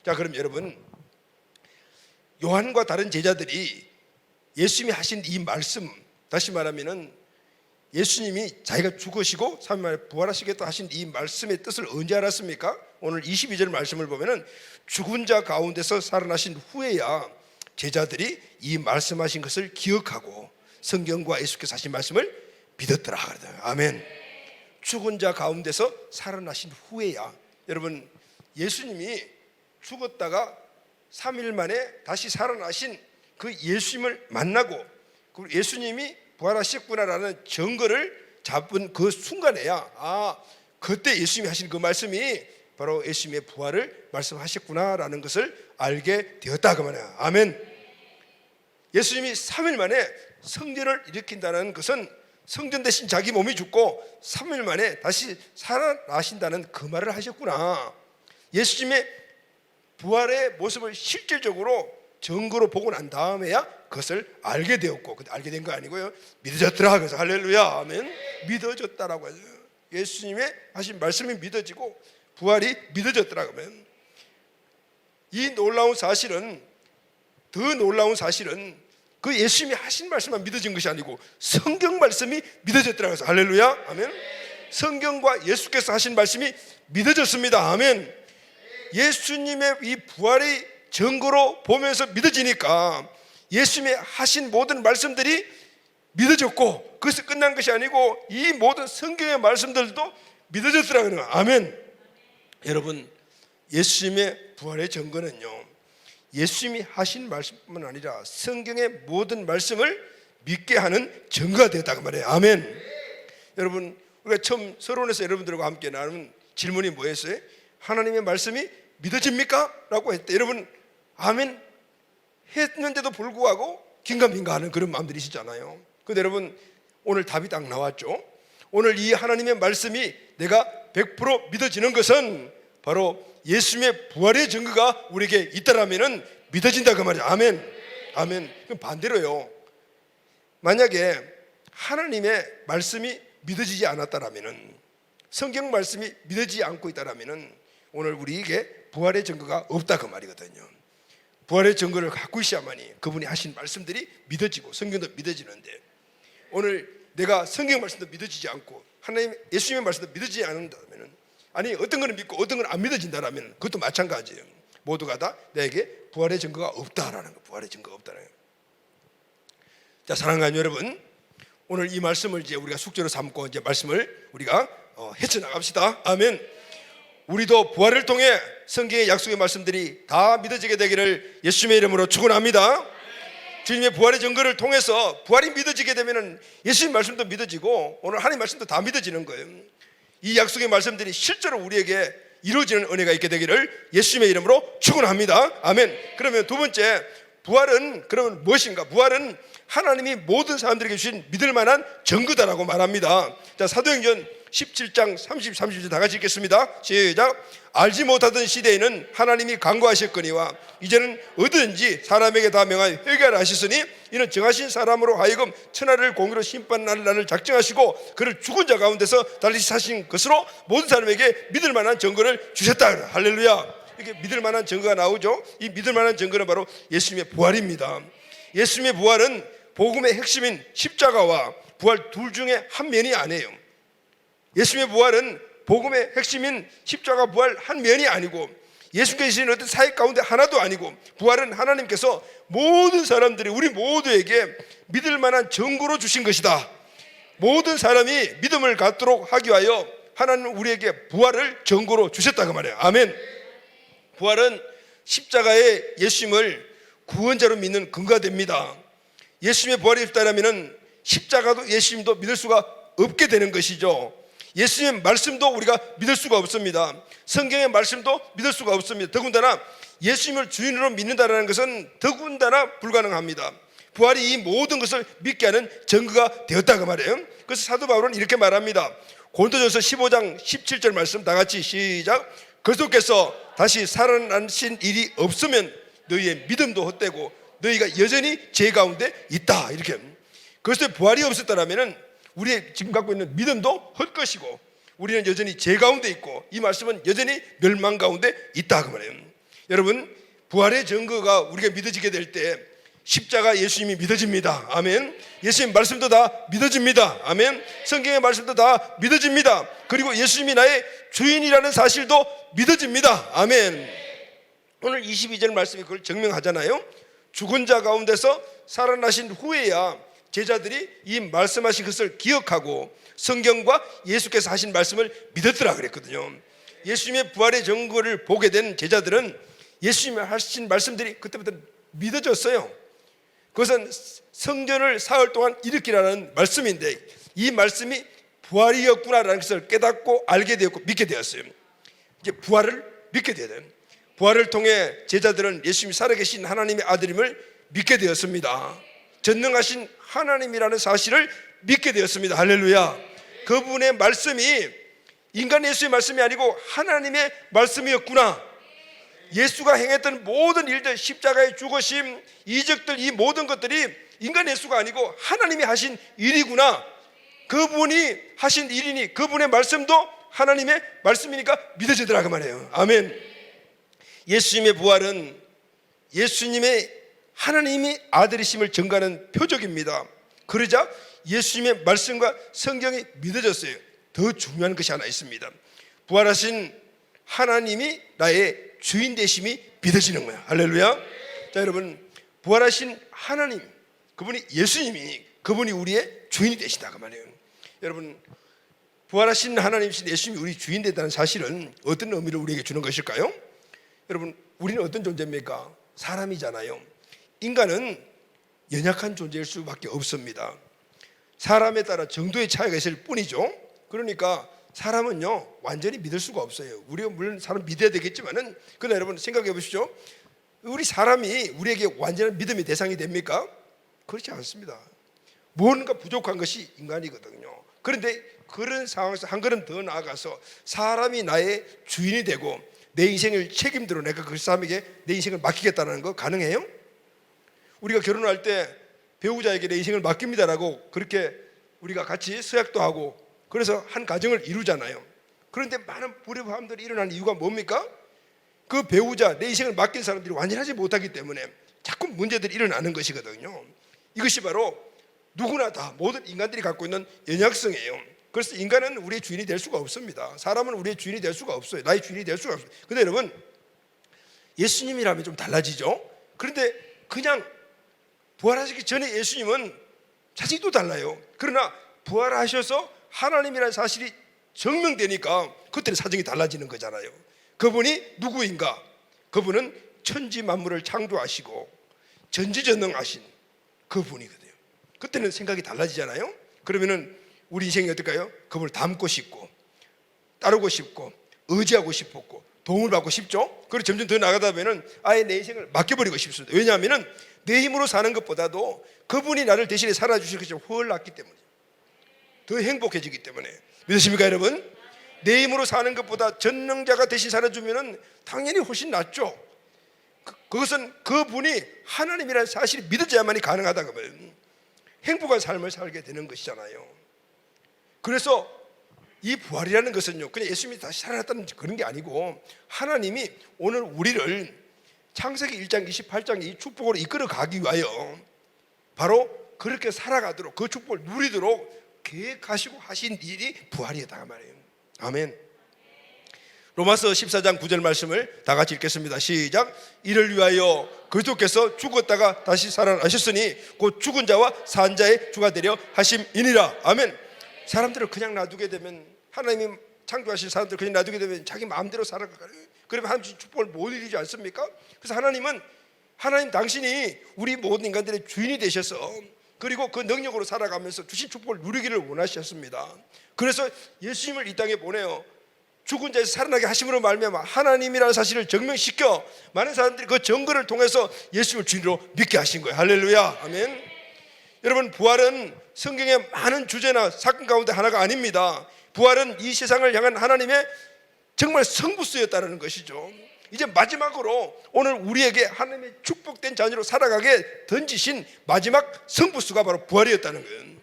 자, 그럼 여러분, 요한과 다른 제자들이 예수님이 하신 이 말씀, 다시 말하면은 예수님이 자기가 죽으시고 3일 만에 부활하시겠다 하신 이 말씀의 뜻을 언제 알았습니까? 오늘 22절 말씀을 보면은 죽은 자 가운데서 살아나신 후에야 제자들이 이 말씀하신 것을 기억하고 성경과 예수께서 하신 말씀을 믿었더라. 아멘. 죽은 자 가운데서 살아나신 후에야. 여러분, 예수님이 죽었다가 3일 만에 다시 살아나신 그 예수님을 만나고 그리고 예수님이 부활하셨구나라는 증거를 잡은 그 순간에야 그때 예수님이 하신 그 말씀이 바로 예수님의 부활을 말씀하셨구나라는 것을 알게 되었다 그 말이야. 아멘. 예수님이 3일 만에 성전을 일으킨다는 것은 성전 대신 자기 몸이 죽고 3일 만에 다시 살아나신다는 그 말을 하셨구나. 예수님의 부활의 모습을 실질적으로 증거로 보고 난 다음에야 그것을 알게 되었고, 근데 알게 된 거 아니고요, 믿어졌더라. 그래서 할렐루야, 아멘. 믿어졌다라고 하죠. 예수님의 하신 말씀이 믿어지고 부활이 믿어졌더라. 그러면 이 놀라운 사실은, 더 놀라운 사실은 그 예수님이 하신 말씀만 믿어진 것이 아니고 성경 말씀이 믿어졌더라. 그래서 할렐루야, 아멘. 성경과 예수께서 하신 말씀이 믿어졌습니다. 아멘. 예수님의 이 부활의 증거로 보면서 믿어지니까 예수님이 하신 모든 말씀들이 믿어졌고, 그것이 끝난 것이 아니고 이 모든 성경의 말씀들도 믿어졌더라고요. 아멘. 여러분, 예수님의 부활의 증거는요, 예수님이 하신 말씀뿐만 아니라 성경의 모든 말씀을 믿게 하는 증거가 되었다고 말해요. 아멘. 여러분, 우리가 처음 서론에서 여러분들과 함께 나눈 질문이 뭐였어요? 하나님의 말씀이 믿어집니까? 라고 했대. 여러분, 아멘 했는데도 불구하고 긴가민가하는 그런 마음들이시잖아요. 그런데 여러분, 오늘 답이 딱 나왔죠. 오늘 이 하나님의 말씀이 내가 100% 믿어지는 것은 바로 예수님의 부활의 증거가 우리에게 있다라면 믿어진다 그 말이에요. 아멘. 아멘. 그럼 반대로요, 만약에 하나님의 말씀이 믿어지지 않았다라면, 성경 말씀이 믿어지지 않고 있다라면 오늘 우리에게 부활의 증거가 없다 그 말이거든요. 부활의 증거를 갖고 있어야만이 그분이 하신 말씀들이 믿어지고 성경도 믿어지는데, 오늘 내가 성경 말씀도 믿어지지 않고 하나님 예수님의 말씀도 믿어지지 않는다면, 아니 어떤 거는 믿고 어떤 건 안 믿어진다라면 그것도 마찬가지예요. 모두가 다 내게 부활의 증거가 없다라는 거, 부활의 증거가 없다는 거. 자, 사랑하는 여러분, 오늘 이 말씀을 이제 우리가 숙제로 삼고 이제 말씀을 우리가 헤쳐나갑시다. 아멘. 우리도 부활을 통해 성경의 약속의 말씀들이 다 믿어지게 되기를 예수님의 이름으로 축원합니다. 주님의 부활의 증거를 통해서 부활이 믿어지게 되면 예수님 말씀도 믿어지고 오늘 하나님 말씀도 다 믿어지는 거예요. 이 약속의 말씀들이 실제로 우리에게 이루어지는 은혜가 있게 되기를 예수님의 이름으로 축원합니다. 아멘. 그러면 두 번째, 부활은 그러면 무엇인가? 부활은 하나님이 모든 사람들에게 주신 믿을 만한 증거다라고 말합니다. 자, 사도행전 17장 30, 31절 다 같이 읽겠습니다. 시작. 알지 못하던 시대에는 하나님이 간구하셨거니와 이제는 어디든지 사람에게 다 명하여 회개하라 하셨으니 이는 정하신 사람으로 하여금 천하를 공의로 심판할 날을 작정하시고 그를 죽은 자 가운데서 다시 사신 것으로 모든 사람에게 믿을 만한 증거를 주셨다. 할렐루야. 이렇게 믿을 만한 증거가 나오죠. 이 믿을 만한 증거는 바로 예수님의 부활입니다. 예수님의 부활은 복음의 핵심인 십자가와 부활 둘 중에 한 면이 아니에요. 예수님의 부활은 복음의 핵심인 십자가 부활 한 면이 아니고 예수께서 주신 어떤 사역 가운데 하나도 아니고, 부활은 하나님께서 모든 사람들이 우리 모두에게 믿을 만한 증거로 주신 것이다. 모든 사람이 믿음을 갖도록 하기 위하여 하나님은 우리에게 부활을 증거로 주셨다 그 말이에요. 아멘. 부활은 십자가의 예수님을 구원자로 믿는 근거가 됩니다. 예수님의 부활이 없다면 십자가도 예수님도 믿을 수가 없게 되는 것이죠. 예수님의 말씀도 우리가 믿을 수가 없습니다. 성경의 말씀도 믿을 수가 없습니다. 더군다나 예수님을 주인으로 믿는다는 것은 더군다나 불가능합니다. 부활이 이 모든 것을 믿게 하는 증거가 되었다 그 말이에요. 그래서 사도 바울은 이렇게 말합니다. 고린도전서 15장 17절 말씀 다 같이 시작. 그리스도께서 다시 살아나신 일이 없으면 너희의 믿음도 헛되고 너희가 여전히 죄 가운데 있다. 이렇게. 그리스도의 부활이 없었다면 우리의 지금 갖고 있는 믿음도 헛것이고 우리는 여전히 죄 가운데 있고 이 말씀은 여전히 멸망 가운데 있다 그 말이에요. 여러분, 부활의 증거가 우리가 믿어지게 될 때 십자가 예수님이 믿어집니다. 아멘. 예수님 말씀도 다 믿어집니다. 아멘. 성경의 말씀도 다 믿어집니다. 그리고 예수님이 나의 주인이라는 사실도 믿어집니다. 아멘. 오늘 22절 말씀이 그걸 증명하잖아요. 죽은 자 가운데서 살아나신 후에야 제자들이 이 말씀하신 것을 기억하고 성경과 예수께서 하신 말씀을 믿었더라 그랬거든요. 예수님의 부활의 증거를 보게 된 제자들은 예수님이 하신 말씀들이 그때부터 믿어졌어요. 그것은 성전을 사흘 동안 일으키라는 말씀인데 이 말씀이 부활이었구나라는 것을 깨닫고 알게 되었고 믿게 되었어요. 이제 부활을 믿게 되어야 돼요. 부활을 통해 제자들은 예수님이 살아계신 하나님의 아들임을 믿게 되었습니다. 전능하신 하나님이라는 사실을 믿게 되었습니다. 할렐루야. 그분의 말씀이 인간 예수의 말씀이 아니고 하나님의 말씀이었구나. 예수가 행했던 모든 일들, 십자가의 죽으심, 이적들, 이 모든 것들이 인간 예수가 아니고 하나님이 하신 일이구나. 그분이 하신 일이니 그분의 말씀도 하나님의 말씀이니까 믿어지더라 그 말이에요. 아멘. 예수님의 부활은 예수님의 하나님이 아들이심을 증거하는 표적입니다. 그러자 예수님의 말씀과 성경이 믿어졌어요. 더 중요한 것이 하나 있습니다. 부활하신 하나님이 나의 주인 되심이 믿어지는 거야. 할렐루야. 자, 여러분, 부활하신 하나님, 그분이 예수님이, 그분이 우리의 주인이 되시다 그 말이에요. 여러분, 부활하신 하나님이신 예수님이 우리 주인 되다는 사실은 어떤 의미를 우리에게 주는 것일까요? 여러분, 우리는 어떤 존재입니까? 사람이잖아요. 인간은 연약한 존재일 수밖에 없습니다. 사람에 따라 정도의 차이가 있을 뿐이죠. 그러니까 사람은요 완전히 믿을 수가 없어요. 우리가 물론 사람 믿어야 되겠지만은, 그러나 여러분 생각해 보시죠. 우리 사람이 우리에게 완전한 믿음의 대상이 됩니까? 그렇지 않습니다. 뭔가 부족한 것이 인간이거든요. 그런데 그런 상황에서 한 걸음 더 나아가서 사람이 나의 주인이 되고 내 인생을 책임대로 내가 그 사람에게 내 인생을 맡기겠다는 거 가능해요? 우리가 결혼할 때 배우자에게 내 인생을 맡깁니다라고 그렇게 우리가 같이 서약도 하고 그래서 한 가정을 이루잖아요. 그런데 많은 불협화음들이 일어나는 이유가 뭡니까? 그 배우자, 내 인생을 맡긴 사람들이 완전하지 못하기 때문에 자꾸 문제들이 일어나는 것이거든요. 이것이 바로 누구나 다 모든 인간들이 갖고 있는 연약성이에요. 그래서 인간은 우리의 주인이 될 수가 없습니다. 사람은 우리의 주인이 될 수가 없어요. 나의 주인이 될 수가 없어요. 근데 여러분, 예수님이라면 좀 달라지죠. 그런데 그냥 부활하시기 전에 예수님은 자식도 달라요. 그러나 부활하셔서 하나님이라는 사실이 증명되니까 그때는 사정이 달라지는 거잖아요. 그분이 누구인가? 그분은 천지 만물을 창조하시고 전지전능하신 그분이거든요. 그때는 생각이 달라지잖아요. 그러면은 우리 인생이 어떨까요? 그분을 닮고 싶고 따르고 싶고 의지하고 싶었고 도움을 받고 싶죠. 그리고 점점 더 나가다 보면 아예 내 인생을 맡겨버리고 싶습니다. 왜냐하면 내 힘으로 사는 것보다도 그분이 나를 대신에 살아주실 것이 훨 낫기 때문에, 더 행복해지기 때문에. 믿으십니까 여러분? 내 힘으로 사는 것보다 전능자가 대신 살아주면 당연히 훨씬 낫죠. 그것은 그분이 하나님이라는 사실이 믿어져야만이 가능하다고 말해요. 행복한 삶을 살게 되는 것이잖아요. 그래서 이 부활이라는 것은요 그냥 예수님이 다시 살아났다는 그런 게 아니고 하나님이 오늘 우리를 창세기 1장 28장 이 축복으로 이끌어 가기 위하여 바로 그렇게 살아가도록 그 축복을 누리도록 계획하시고 하신 일이 부활이었다 말이에요. 아멘. 로마서 14장 9절 말씀을 다 같이 읽겠습니다. 시작. 이를 위하여 그리스도께서 죽었다가 다시 살아나셨으니 곧 죽은 자와 산 자의 주가 되려 하심이니라. 아멘. 사람들을 그냥 놔두게 되면, 하나님이 창조하신 사람들을 그냥 놔두게 되면 자기 마음대로 살아가요. 그러면 하나님 축복을 못 이루지 않습니까? 그래서 하나님 당신이 우리 모든 인간들의 주인이 되셔서 그리고 그 능력으로 살아가면서 주신 축복을 누리기를 원하셨습니다. 그래서 예수님을 이 땅에 보내요. 죽은 자에서 살아나게 하심으로 말미암아 하나님이라는 사실을 증명시켜 많은 사람들이 그 증거를 통해서 예수님을 주인으로 믿게 하신 거예요. 할렐루야. 아멘. 여러분, 부활은 성경의 많은 주제나 사건 가운데 하나가 아닙니다. 부활은 이 세상을 향한 하나님의 정말 성부수였다는 것이죠. 이제 마지막으로 오늘 우리에게 하나님의 축복된 자녀로 살아가게 던지신 마지막 성부수가 바로 부활이었다는 거예요.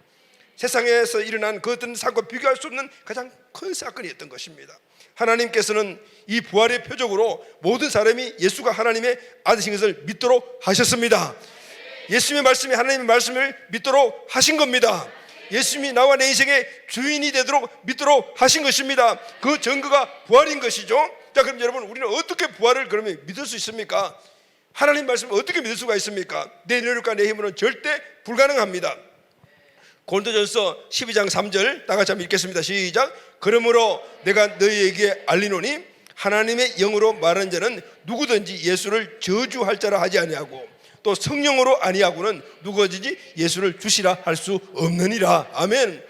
세상에서 일어난 그 어떤 사건과 비교할 수 없는 가장 큰 사건이었던 것입니다. 하나님께서는 이 부활의 표적으로 모든 사람이 예수가 하나님의 아들이신 것을 믿도록 하셨습니다. 예수님의 말씀이 하나님의 말씀을 믿도록 하신 겁니다. 예수님이 나와 내 인생의 주인이 되도록 믿도록 하신 것입니다. 그 증거가 부활인 것이죠. 자, 그럼 여러분, 우리는 어떻게 부활을 그러면 믿을 수 있습니까? 하나님 말씀을 어떻게 믿을 수가 있습니까? 내 노력과 내 힘으로는 절대 불가능합니다. 고린도전서 12장 3절 다 같이 한번 읽겠습니다. 시작. 그러므로 내가 너희에게 알리노니 하나님의 영으로 말하는 자는 누구든지 예수를 저주할 자라 하지 아니하고 또 성령으로 아니하고는 누구든지 예수를 주시라 할 수 없느니라. 아멘.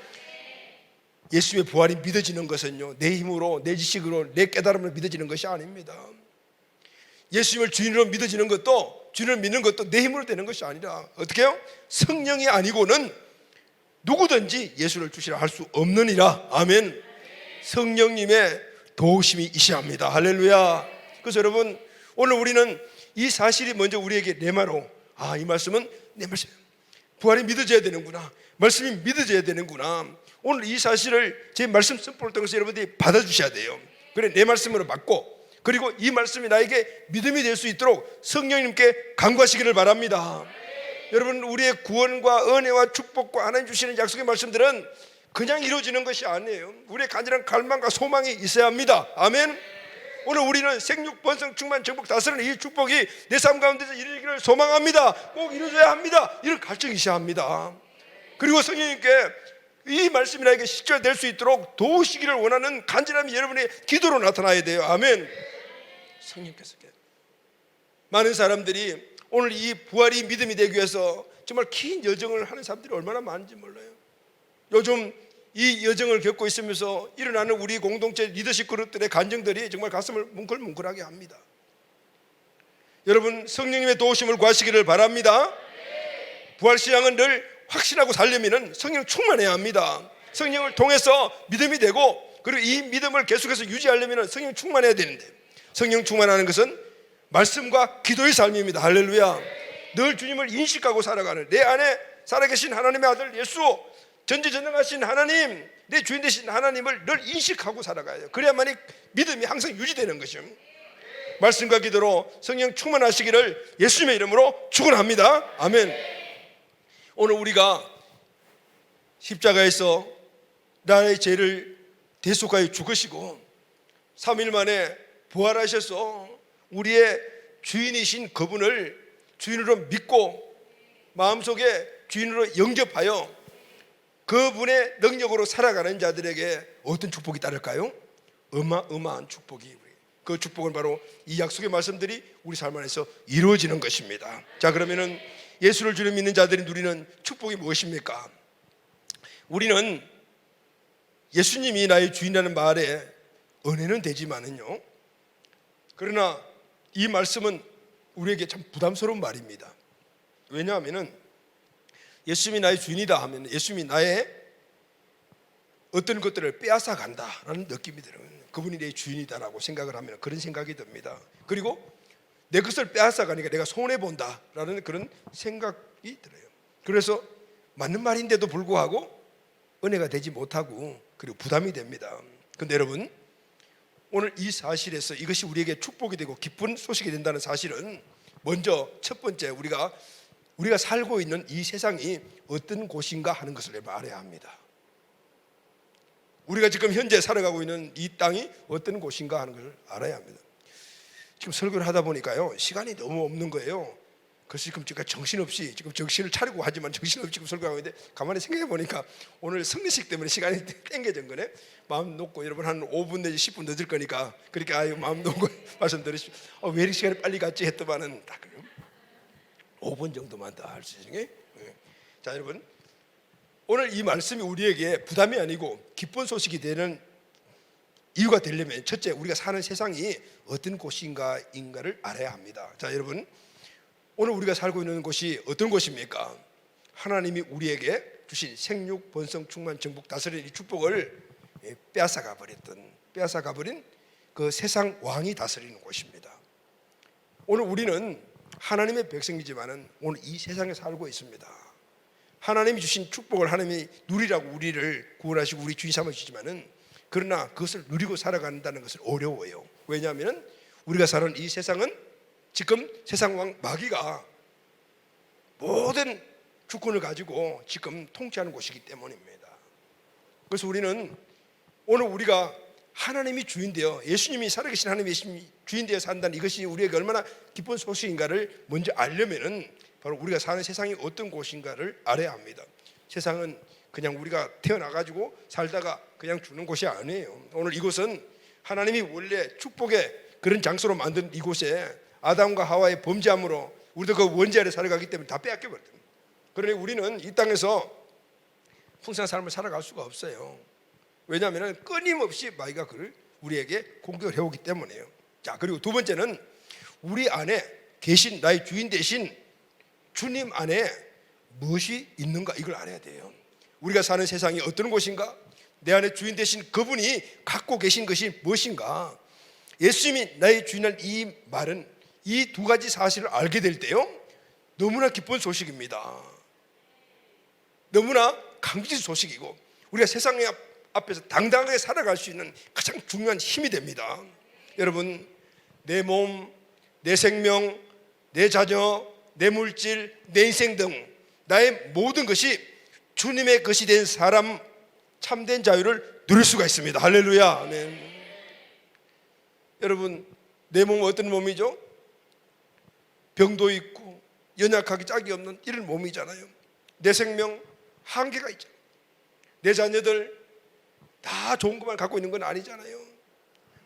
예수님의 부활이 믿어지는 것은요, 내 힘으로, 내 지식으로, 내 깨달음으로 믿어지는 것이 아닙니다. 예수님을 주인으로 믿어지는 것도, 주인을 믿는 것도 내 힘으로 되는 것이 아니라 어떻게 해요? 성령이 아니고는 누구든지 예수를 주시라 할 수 없느니라. 아멘. 성령님의 도우심이 있어야 합니다. 할렐루야. 그래서 여러분, 오늘 우리는 이 사실이 먼저 우리에게 레마로, 이 말씀은 내 말씀, 부활이 믿어져야 되는구나, 말씀이 믿어져야 되는구나. 오늘 이 사실을 제 말씀 선포를 통해서 여러분들이 받아주셔야 돼요. 그래, 내 말씀으로 받고, 그리고 이 말씀이 나에게 믿음이 될 수 있도록 성령님께 간구하시기를 바랍니다. 여러분, 우리의 구원과 은혜와 축복과 하나님 주시는 약속의 말씀들은 그냥 이루어지는 것이 아니에요. 우리의 간절한 갈망과 소망이 있어야 합니다. 아멘. 오늘 우리는 생육 번성 충만 정복 다스리는 이 축복이 내 삶 가운데서 이루어지기를 소망합니다. 꼭 이루어져야 합니다. 이런 갈증이 있어야 합니다. 그리고 성령님께 이 말씀이 나에게 실제될 수 있도록 도우시기를 원하는 간절함이 여러분의 기도로 나타나야 돼요. 아멘. 성령께서 많은 사람들이 오늘 이 부활이 믿음이 되기 위해서 정말 긴 여정을 하는 사람들이 얼마나 많은지 몰라요. 요즘 이 여정을 겪고 있으면서 일어나는 우리 공동체 리더십 그룹들의 간증들이 정말 가슴을 뭉클뭉클하게 합니다. 여러분, 성령님의 도우심을 구하시기를 바랍니다. 부활신앙은 늘 확신하고 살려면 성령 충만해야 합니다. 성령을 통해서 믿음이 되고, 그리고 이 믿음을 계속해서 유지하려면 성령 충만해야 되는데, 성령 충만하는 것은 말씀과 기도의 삶입니다. 할렐루야. 늘 주님을 인식하고 살아가는, 내 안에 살아계신 하나님의 아들 예수, 전지전능하신 하나님, 내 주인 되신 하나님을 늘 인식하고 살아가야 돼요. 그래야만이 믿음이 항상 유지되는 것이죠. 말씀과 기도로 성령 충만하시기를 예수님의 이름으로 축원합니다. 아멘. 오늘 우리가 십자가에서 나의 죄를 대속하여 죽으시고 3일 만에 부활하셔서 우리의 주인이신 그분을 주인으로 믿고 마음속에 주인으로 영접하여 그분의 능력으로 살아가는 자들에게 어떤 축복이 따를까요? 어마어마한 축복이, 그 축복은 바로 이 약속의 말씀들이 우리 삶 안에서 이루어지는 것입니다. 자, 그러면은 예수를 주로 믿는 자들이 누리는 축복이 무엇입니까? 우리는 예수님이 나의 주인이라는 말에 은혜는 되지만은요, 그러나 이 말씀은 우리에게 참 부담스러운 말입니다. 왜냐하면은 예수님이 나의 주인이다 하면 예수님이 나의 어떤 것들을 빼앗아 간다라는 느낌이 들어요. 그분이 내 주인이다라고 생각을 하면 그런 생각이 듭니다. 그리고 내 것을 빼앗아 가니까 내가 손해본다라는 그런 생각이 들어요. 그래서 맞는 말인데도 불구하고 은혜가 되지 못하고 그리고 부담이 됩니다. 그런데 여러분, 오늘 이 사실에서 이것이 우리에게 축복이 되고 기쁜 소식이 된다는 사실은 먼저 첫 번째 우리가 살고 있는 이 세상이 어떤 곳인가 하는 것을 말해야 합니다. 우리가 지금 현재 살아가고 있는 이 땅이 어떤 곳인가 하는 것을 알아야 합니다. 지금 설교를 하다 보니까요, 시간이 너무 없는 거예요. 그래서 지금 제가 정신없이 지금 정신을 차리고 하지만 정신없이 지금 설교하고 있는데 가만히 생각해 보니까 오늘 성례식 때문에 시간이 땡겨진 거네. 마음 놓고 여러분 한 5분 내지 10분 늦을 거니까 그렇게 마음 놓고 말씀드리시죠. 왜 이렇게 시간이 빨리 갔지 했더만은 딱 5분 정도만 더 할 수 있으니. 자, 여러분, 오늘 이 말씀이 우리에게 부담이 아니고 기쁜 소식이 되는 이유가 되려면 첫째, 우리가 사는 세상이 어떤 곳인가를 알아야 합니다. 자, 여러분, 오늘 우리가 살고 있는 곳이 어떤 곳입니까? 하나님이 우리에게 주신 생육, 번성, 충만, 정복, 다스리는 이 축복을 빼앗아가 버린 그 세상 왕이 다스리는 곳입니다. 오늘 우리는 하나님의 백성이지만은 오늘 이 세상에 살고 있습니다. 하나님이 주신 축복을 하나님이 누리라고 우리를 구원하시고 우리 주인 삼으시지만은, 그러나 그것을 누리고 살아간다는 것은 어려워요. 왜냐하면 우리가 사는 이 세상은 지금 세상 왕 마귀가 모든 주권을 가지고 지금 통치하는 곳이기 때문입니다. 그래서 우리는 오늘 우리가 하나님이 주인되어, 예수님이 살아계신 하나님이 주인되어 산다는 이것이 우리에게 얼마나 기쁜 소식인가를 먼저 알려면은 바로 우리가 사는 세상이 어떤 곳인가를 알아야 합니다. 세상은 그냥 우리가 태어나가지고 살다가 그냥 주는 곳이 아니에요. 오늘 이곳은 하나님이 원래 축복의 그런 장소로 만든 이곳에 아담과 하와의 범죄함으로 우리도 그 원죄 아래 살아가기 때문에 다 빼앗겨버렸습니다. 그러니 우리는 이 땅에서 풍성한 삶을 살아갈 수가 없어요. 왜냐하면 끊임없이 마귀가 그를 우리에게 공격을 해오기 때문에요. 자, 그리고 두 번째는 우리 안에 계신 나의 주인 대신 주님 안에 무엇이 있는가, 이걸 알아야 돼요. 우리가 사는 세상이 어떤 곳인가, 내 안에 주인 대신 그분이 갖고 계신 것이 무엇인가. 예수님이 나의 주인이라는 이 말은 이 두 가지 사실을 알게 될 때요, 너무나 기쁜 소식입니다. 너무나 감격의 소식이고 우리가 세상의 앞에서 당당하게 살아갈 수 있는 가장 중요한 힘이 됩니다. 여러분, 내 몸, 내 생명, 내 자녀, 내 물질, 내 인생 등 나의 모든 것이 주님의 것이 된 사람, 참된 자유를 누릴 수가 있습니다. 할렐루야. 아멘. 여러분, 내 몸은 어떤 몸이죠? 병도 있고 연약하기 짝이 없는 이런 몸이잖아요. 내 생명 한계가 있잖아요. 내 자녀들 다 좋은 것만 갖고 있는 건 아니잖아요.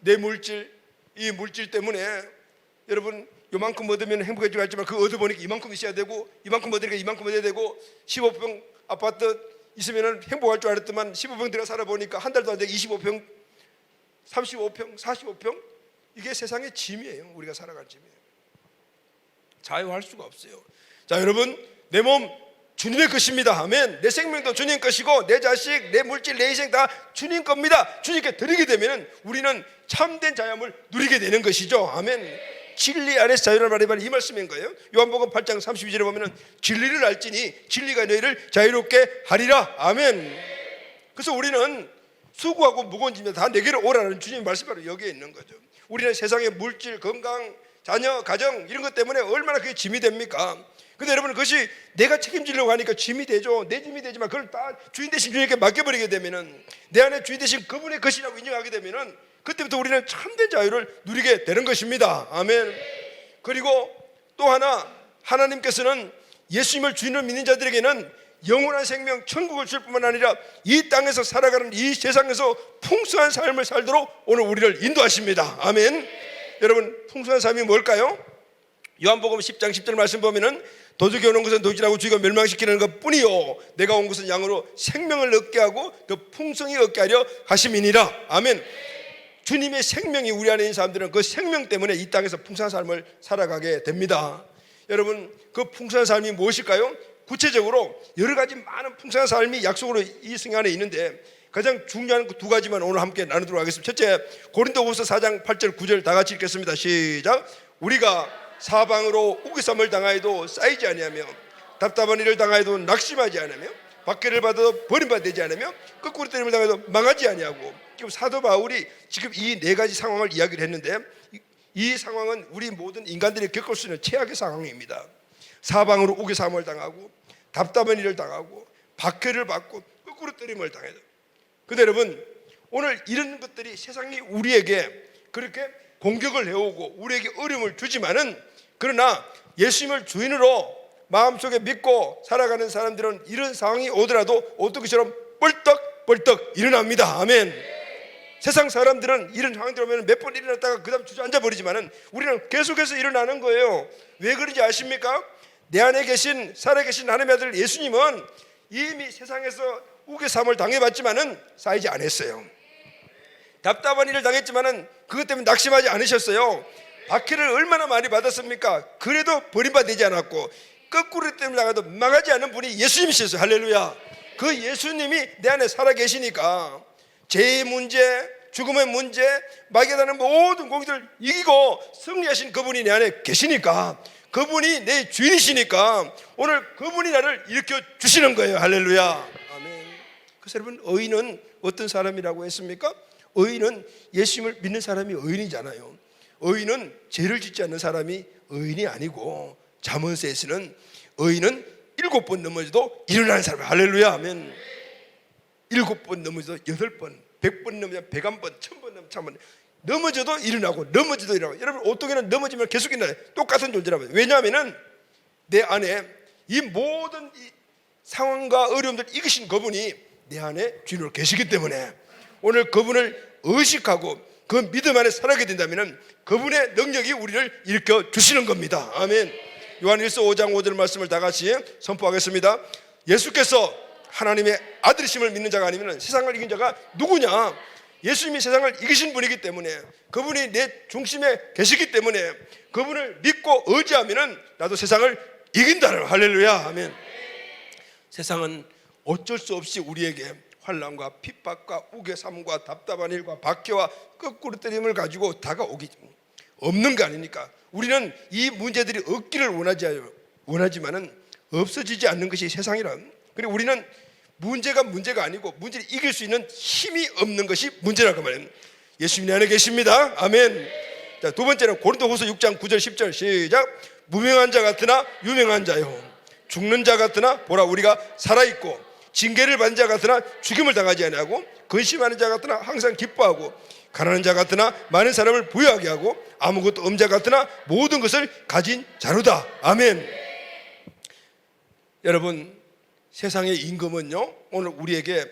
내 물질, 이 물질 때문에 여러분 요만큼 얻으면 행복해지고 하지만 그 얻어보니까 이만큼 있어야 되고, 이만큼 얻으니까 이만큼 얻어야 되고, 15평 아파트 있으면 행복할 줄 알았더만 15평 들어 살아보니까 한 달도 안 되고 25평, 35평, 45평, 이게 세상의 짐이에요. 우리가 살아갈 짐이에요. 자유할 수가 없어요. 자, 여러분, 내 몸 주님의 것입니다. 아멘. 내 생명도 주님 것이고 내 자식, 내 물질, 내 인생 다 주님 겁니다. 주님께 드리게 되면 우리는 참된 자유함을 누리게 되는 것이죠. 아멘. 진리 안에서 자유를 말해봐라, 이 말씀인 거예요. 요한복음 8장 32절에 보면은 진리를 알지니 진리가 너희를 자유롭게 하리라. 아멘. 그래서 우리는 수고하고 무거운 짐을 다 내게로 오라는 주님의 말씀이 바로 여기에 있는 거죠. 우리는 세상의 물질, 건강, 자녀, 가정 이런 것 때문에 얼마나 그게 짐이 됩니까? 근데 여러분, 그것이 내가 책임지려고 하니까 짐이 되죠. 내 짐이 되지만 그걸 다 주인 되신 주님께 맡겨버리게 되면은, 내 안에 주인 되신 그분의 것이라고 인정하게 되면은 그때부터 우리는 참된 자유를 누리게 되는 것입니다. 아멘. 그리고 또 하나, 하나님께서는 예수님을 주인으로 믿는 자들에게는 영원한 생명, 천국을 줄 뿐만 아니라 이 땅에서 살아가는 이 세상에서 풍성한 삶을 살도록 오늘 우리를 인도하십니다. 아멘. 여러분, 풍성한 삶이 뭘까요? 요한복음 10장 10절 말씀 보면은 도적이 오는 것은 도지라고 주의가 멸망시키는 것 뿐이요 내가 온 것은 양으로 생명을 얻게 하고 더 풍성히 얻게 하려 하심이니라. 아멘. 주님의 생명이 우리 안에 있는 사람들은 그 생명 때문에 이 땅에서 풍성한 삶을 살아가게 됩니다. 여러분, 그 풍성한 삶이 무엇일까요? 구체적으로 여러 가지 많은 풍성한 삶이 약속으로 이 성경 안에 있는데 가장 중요한 그 두 가지만 오늘 함께 나누도록 하겠습니다. 첫째, 고린도후서 4장 8절 9절 다 같이 읽겠습니다. 시작. 우리가 사방으로 우기쌈을 당하여도 쌓이지 아니하며 답답한 일을 당하여도 낙심하지 않으며 박해를 받아도 버림받지 않으며 거꾸로 때림을 당해도 망하지 아니하고. 지금 사도 바울이 지금 이 네 가지 상황을 이야기를 했는데, 이 상황은 우리 모든 인간들이 겪을 수 있는 최악의 상황입니다. 사방으로 우기쌈을 당하고 답답한 일을 당하고 박해를 받고 거꾸로 때림을 당해도. 근데 여러분, 오늘 이런 것들이 세상이 우리에게 그렇게 공격을 해오고 우리에게 어려움을 주지만은, 그러나 예수님을 주인으로 마음속에 믿고 살아가는 사람들은 이런 상황이 오더라도 오뚜기처럼 벌떡벌떡 일어납니다. 아멘. 세상 사람들은 이런 상황이 오면 몇 번 일어났다가 그 다음 주저앉아 버리지만은 우리는 계속해서 일어나는 거예요. 왜 그런지 아십니까? 내 안에 계신 살아계신 하나님의 아들 예수님은 이미 세상에서 우겨삼을 당해봤지만은 쌓이지 않았어요. 답답한 일을 당했지만은 그것 때문에 낙심하지 않으셨어요. 박해를 얼마나 많이 받았습니까? 그래도 버림받지 않았고 거꾸로 때문에 나가도 망하지 않은 분이 예수님이셨어요. 할렐루야. 그 예수님이 내 안에 살아계시니까 죄의 문제, 죽음의 문제, 마귀가 다는 모든 공기들을 이기고 승리하신 그분이 내 안에 계시니까, 그분이 내 주인이시니까 오늘 그분이 나를 일으켜 주시는 거예요. 할렐루야. 아멘. 그래서 여러분, 의인은 어떤 사람이라고 했습니까? 의인은 예수님을 믿는 사람이 의인이잖아요. 의인은 죄를 짓지 않는 사람이 의인이 아니고, 잠언서에서는 의인은 7번 넘어져도 일어나는 사람. 할렐루야. 아멘. 7번 넘어져도 8번, 100번 넘어져도 101번, 1000번 넘어져도 1000번 넘어져도 일어나고, 넘어져도 일어나고. 여러분, 오토기는 넘어지면 계속 일어나요. 똑같은 존재라고요. 왜냐하면 내 안에 이 모든 이 상황과 어려움들 이기신 그분이 내 안에 주인으로 계시기 때문에 오늘 그분을 의식하고 그 믿음 안에 살아가게 된다면 그분의 능력이 우리를 일으켜 주시는 겁니다. 아멘. 요한일서 5장 5절 말씀을 다 같이 선포하겠습니다. 예수께서 하나님의 아들이심을 믿는 자가 아니면 세상을 이긴 자가 누구냐? 예수님이 세상을 이기신 분이기 때문에, 그분이 내 중심에 계시기 때문에 그분을 믿고 의지하면 나도 세상을 이긴다는, 할렐루야, 아멘. 세상은 어쩔 수 없이 우리에게 환난과 핍박과 우겨삼과 답답한 일과 박해와 거꾸로 때림을 가지고 다가오기 없는 거 아닙니까? 우리는 이 문제들이 없기를 원하지만은 없어지지 않는 것이 세상이란. 그리고 우리는 문제가 아니고 문제를 이길 수 있는 힘이 없는 것이 문제라고 말해요. 예수님이 안에 계십니다. 아멘. 자, 두 번째는 고린도후서 6장 9절 10절 시작. 무명한 자 같으나 유명한 자요, 죽는 자 같으나 보라 우리가 살아있고, 징계를 받는 자 같으나 죽임을 당하지 아니하고, 근심하는 자 같으나 항상 기뻐하고, 가난한 자 같으나 많은 사람을 부유하게 하고, 아무것도 없는 자 같으나 모든 것을 가진 자로다. 아멘. 여러분, 세상의 임금은요, 오늘 우리에게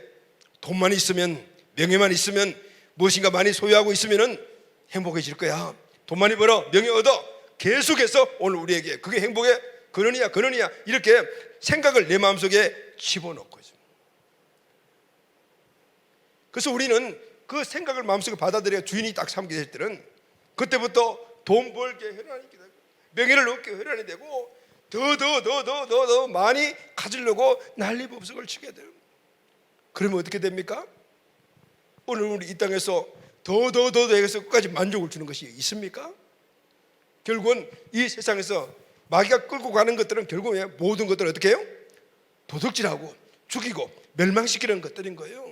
돈만 있으면, 명예만 있으면, 무엇인가 많이 소유하고 있으면 행복해질 거야. 돈 많이 벌어, 명예 얻어. 계속해서 오늘 우리에게 그게 행복의 근원이야 이렇게 생각을 내 마음속에 집어넣고 있습니다. 그래서 우리는 그 생각을 마음속에 받아들여 주인이 딱 삼게 될 때는 그때부터 돈 벌게 혈안이 되고, 명예를 얻게 혈안이 되고, 더 많이 가지려고 난리법석을 치게 돼요. 그러면 어떻게 됩니까? 오늘 우리 이 땅에서 더 해서 끝까지 만족을 주는 것이 있습니까? 결국은 이 세상에서 마귀가 끌고 가는 것들은 결국은 모든 것들을 어떻게 해요? 도둑질하고 죽이고 멸망시키는 것들인 거예요.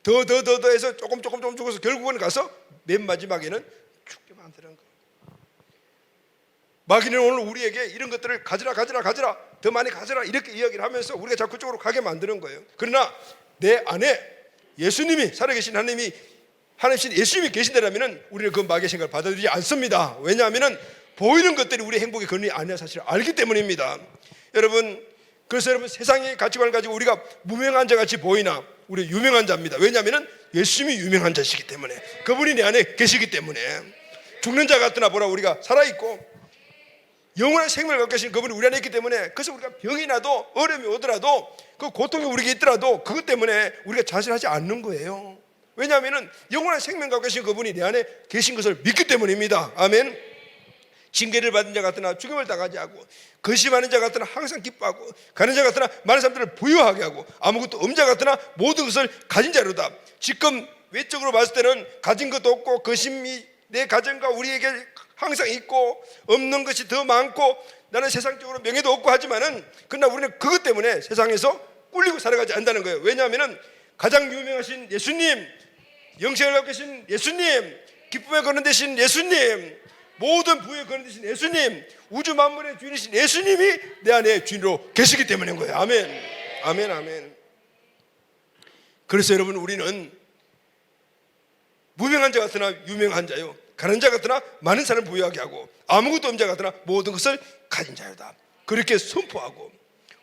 더 해서 조금 죽어서 결국은 가서 맨 마지막에는 죽게 만드는 거예요. 마귀는 오늘 우리에게 이런 것들을 가지라, 더 많이 가져라 이렇게 이야기를 하면서 우리가 자꾸 쪽으로 가게 만드는 거예요. 그러나 내 안에 예수님이, 살아계신 하나님이, 하나님 예수님이 계신다면 우리는 그 마귀의 생각을 받아들이지 않습니다. 왜냐하면 보이는 것들이 우리의 행복의 근원이 아니라 사실을 알기 때문입니다. 여러분, 그래서 여러분, 세상의 가치관을 가지고 우리가 무명한 자 같이 보이나 우리 유명한 자입니다. 왜냐하면 예수님이 유명한 자시기 때문에, 그분이 내 안에 계시기 때문에. 죽는 자 같으나 보라 우리가 살아있고 영원한 생명을 갖고 계신 그분이 우리 안에 있기 때문에, 그래서 우리가 병이 나도 어려움이 오더라도 그 고통이 우리에게 있더라도 그것 때문에 우리가 자신하지 않는 거예요. 왜냐하면 영원한 생명 갖고 계신 그분이 내 안에 계신 것을 믿기 때문입니다. 아멘. 징계를 받은 자 같으나 죽임을 당하지 하고, 근심하는 자 같으나 항상 기뻐하고, 가는 자 같으나 많은 사람들을 부유하게 하고, 아무것도 없는 자 같으나 모든 것을 가진 자로다. 지금 외적으로 봤을 때는 가진 것도 없고, 근심이 내 가정과 우리에게 항상 있고, 없는 것이 더 많고, 나는 세상적으로 명예도 없고 하지만은, 그러나 우리는 그것 때문에 세상에서 꿀리고 살아가지 않는다는 거예요. 왜냐하면 가장 유명하신 예수님, 영생을 갖고 계신 예수님, 기쁨의 근원 되신 예수님, 모든 부의 근원 되신 예수님, 우주 만물의 주인이신 예수님이 내 안에 주인으로 계시기 때문인 거예요. 아멘. 아멘. 그래서 여러분, 우리는 무명한 자 같으나 유명한 자요, 가는 자 같으나 많은 사람을 부유하게 하고, 아무것도 없는 자 같으나 모든 것을 가진 자요다. 그렇게 선포하고,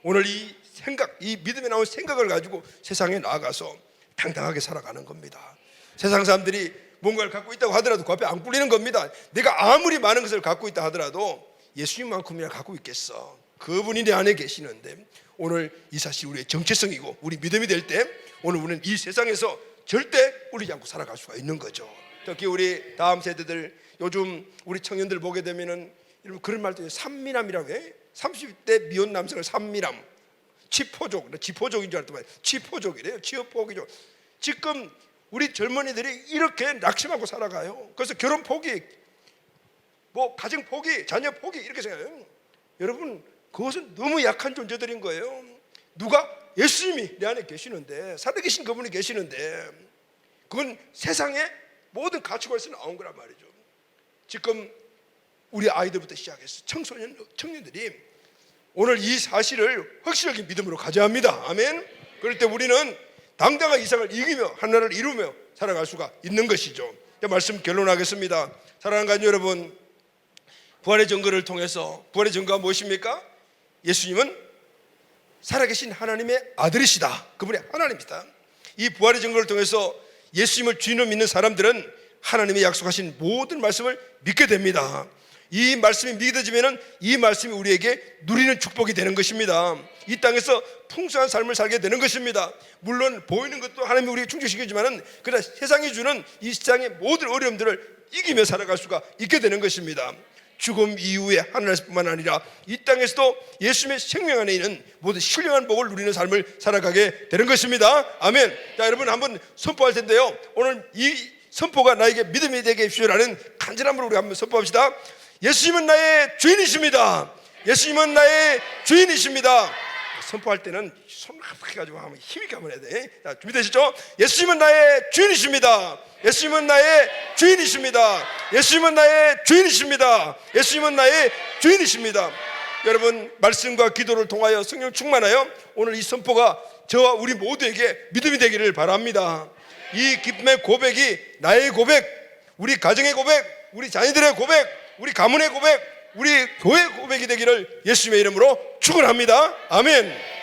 오늘 이 생각, 이 믿음에 나온 생각을 가지고 세상에 나아가서 당당하게 살아가는 겁니다. 세상 사람들이 뭔가를 갖고 있다고 하더라도 그 앞에 안 꿀리는 겁니다. 내가 아무리 많은 것을 갖고 있다 하더라도 예수님만큼이나 갖고 있겠어. 그분이 내 안에 계시는데, 오늘 이 사실이 우리의 정체성이고 우리 믿음이 될 때 오늘 우리는 이 세상에서 절대 꿀리지 않고 살아갈 수가 있는 거죠. 특히 우리 다음 세대들, 요즘 우리 청년들 보게 되면은 여러분 그런 말도 해요. 삼미남이라고 해. 30대 미혼 남성을 삼미남, 지포족인 줄 알았더만 치포족이래요. 취업포기족. 지금 우리 젊은이들이 이렇게 낙심하고 살아가요. 그래서 결혼 포기, 뭐 가정 포기, 자녀 포기 이렇게 생각해요. 여러분, 그것은 너무 약한 존재들인 거예요. 누가? 예수님이 내 안에 계시는데, 살아계신 그분이 계시는데, 그건 세상의 모든 가치관에서 나온 거란 말이죠. 지금 우리 아이들부터 시작해서 청년들이 오늘 이 사실을 확실하게 믿음으로 가져야 합니다. 아멘. 그럴 때 우리는 당당한 이상을 이기며 하나를 이루며 살아갈 수가 있는 것이죠. 말씀 결론하겠습니다. 사랑하는 가족 여러분, 부활의 증거를 통해서, 부활의 증거가 무엇입니까? 예수님은 살아계신 하나님의 아들이시다. 그분이 하나님이다. 이 부활의 증거를 통해서 예수님을 주인으로 믿는 사람들은 하나님의 약속하신 모든 말씀을 믿게 됩니다. 이 말씀이 믿어지면은 이 말씀이 우리에게 누리는 축복이 되는 것입니다. 이 땅에서 풍성한 삶을 살게 되는 것입니다. 물론 보이는 것도 하나님이 우리에게 충족시키지만은 그러나 세상이 주는 이 세상의 모든 어려움들을 이기며 살아갈 수가 있게 되는 것입니다. 죽음 이후에 하늘에서뿐만 아니라 이 땅에서도 예수님의 생명 안에 있는 모든 신령한 복을 누리는 삶을 살아가게 되는 것입니다. 아멘. 자, 여러분 한번 선포할 텐데요. 오늘 이 선포가 나에게 믿음이 되게 해주시라는 간절함으로 우리 한번 선포합시다. 예수님은 나의 주인이십니다. 예수님은 나의 주인이십니다. 선포할 때는 손을 크게 가지고 하면 힘있게 한번 해야 돼. 자, 준비되시죠? 예수님은 나의 주인이십니다. 예수님은 나의 주인이십니다. 예수님은 나의 주인이십니다. 예수님은 나의 주인이십니다. 여러분, 말씀과 기도를 통하여 성령 충만하여 오늘 이 선포가 저와 우리 모두에게 믿음이 되기를 바랍니다. 이 기쁨의 고백이 나의 고백, 우리 가정의 고백, 우리 자녀들의 고백, 우리 가문의 고백, 우리 교회의 고백이 되기를 예수님의 이름으로 축원합니다. 아멘.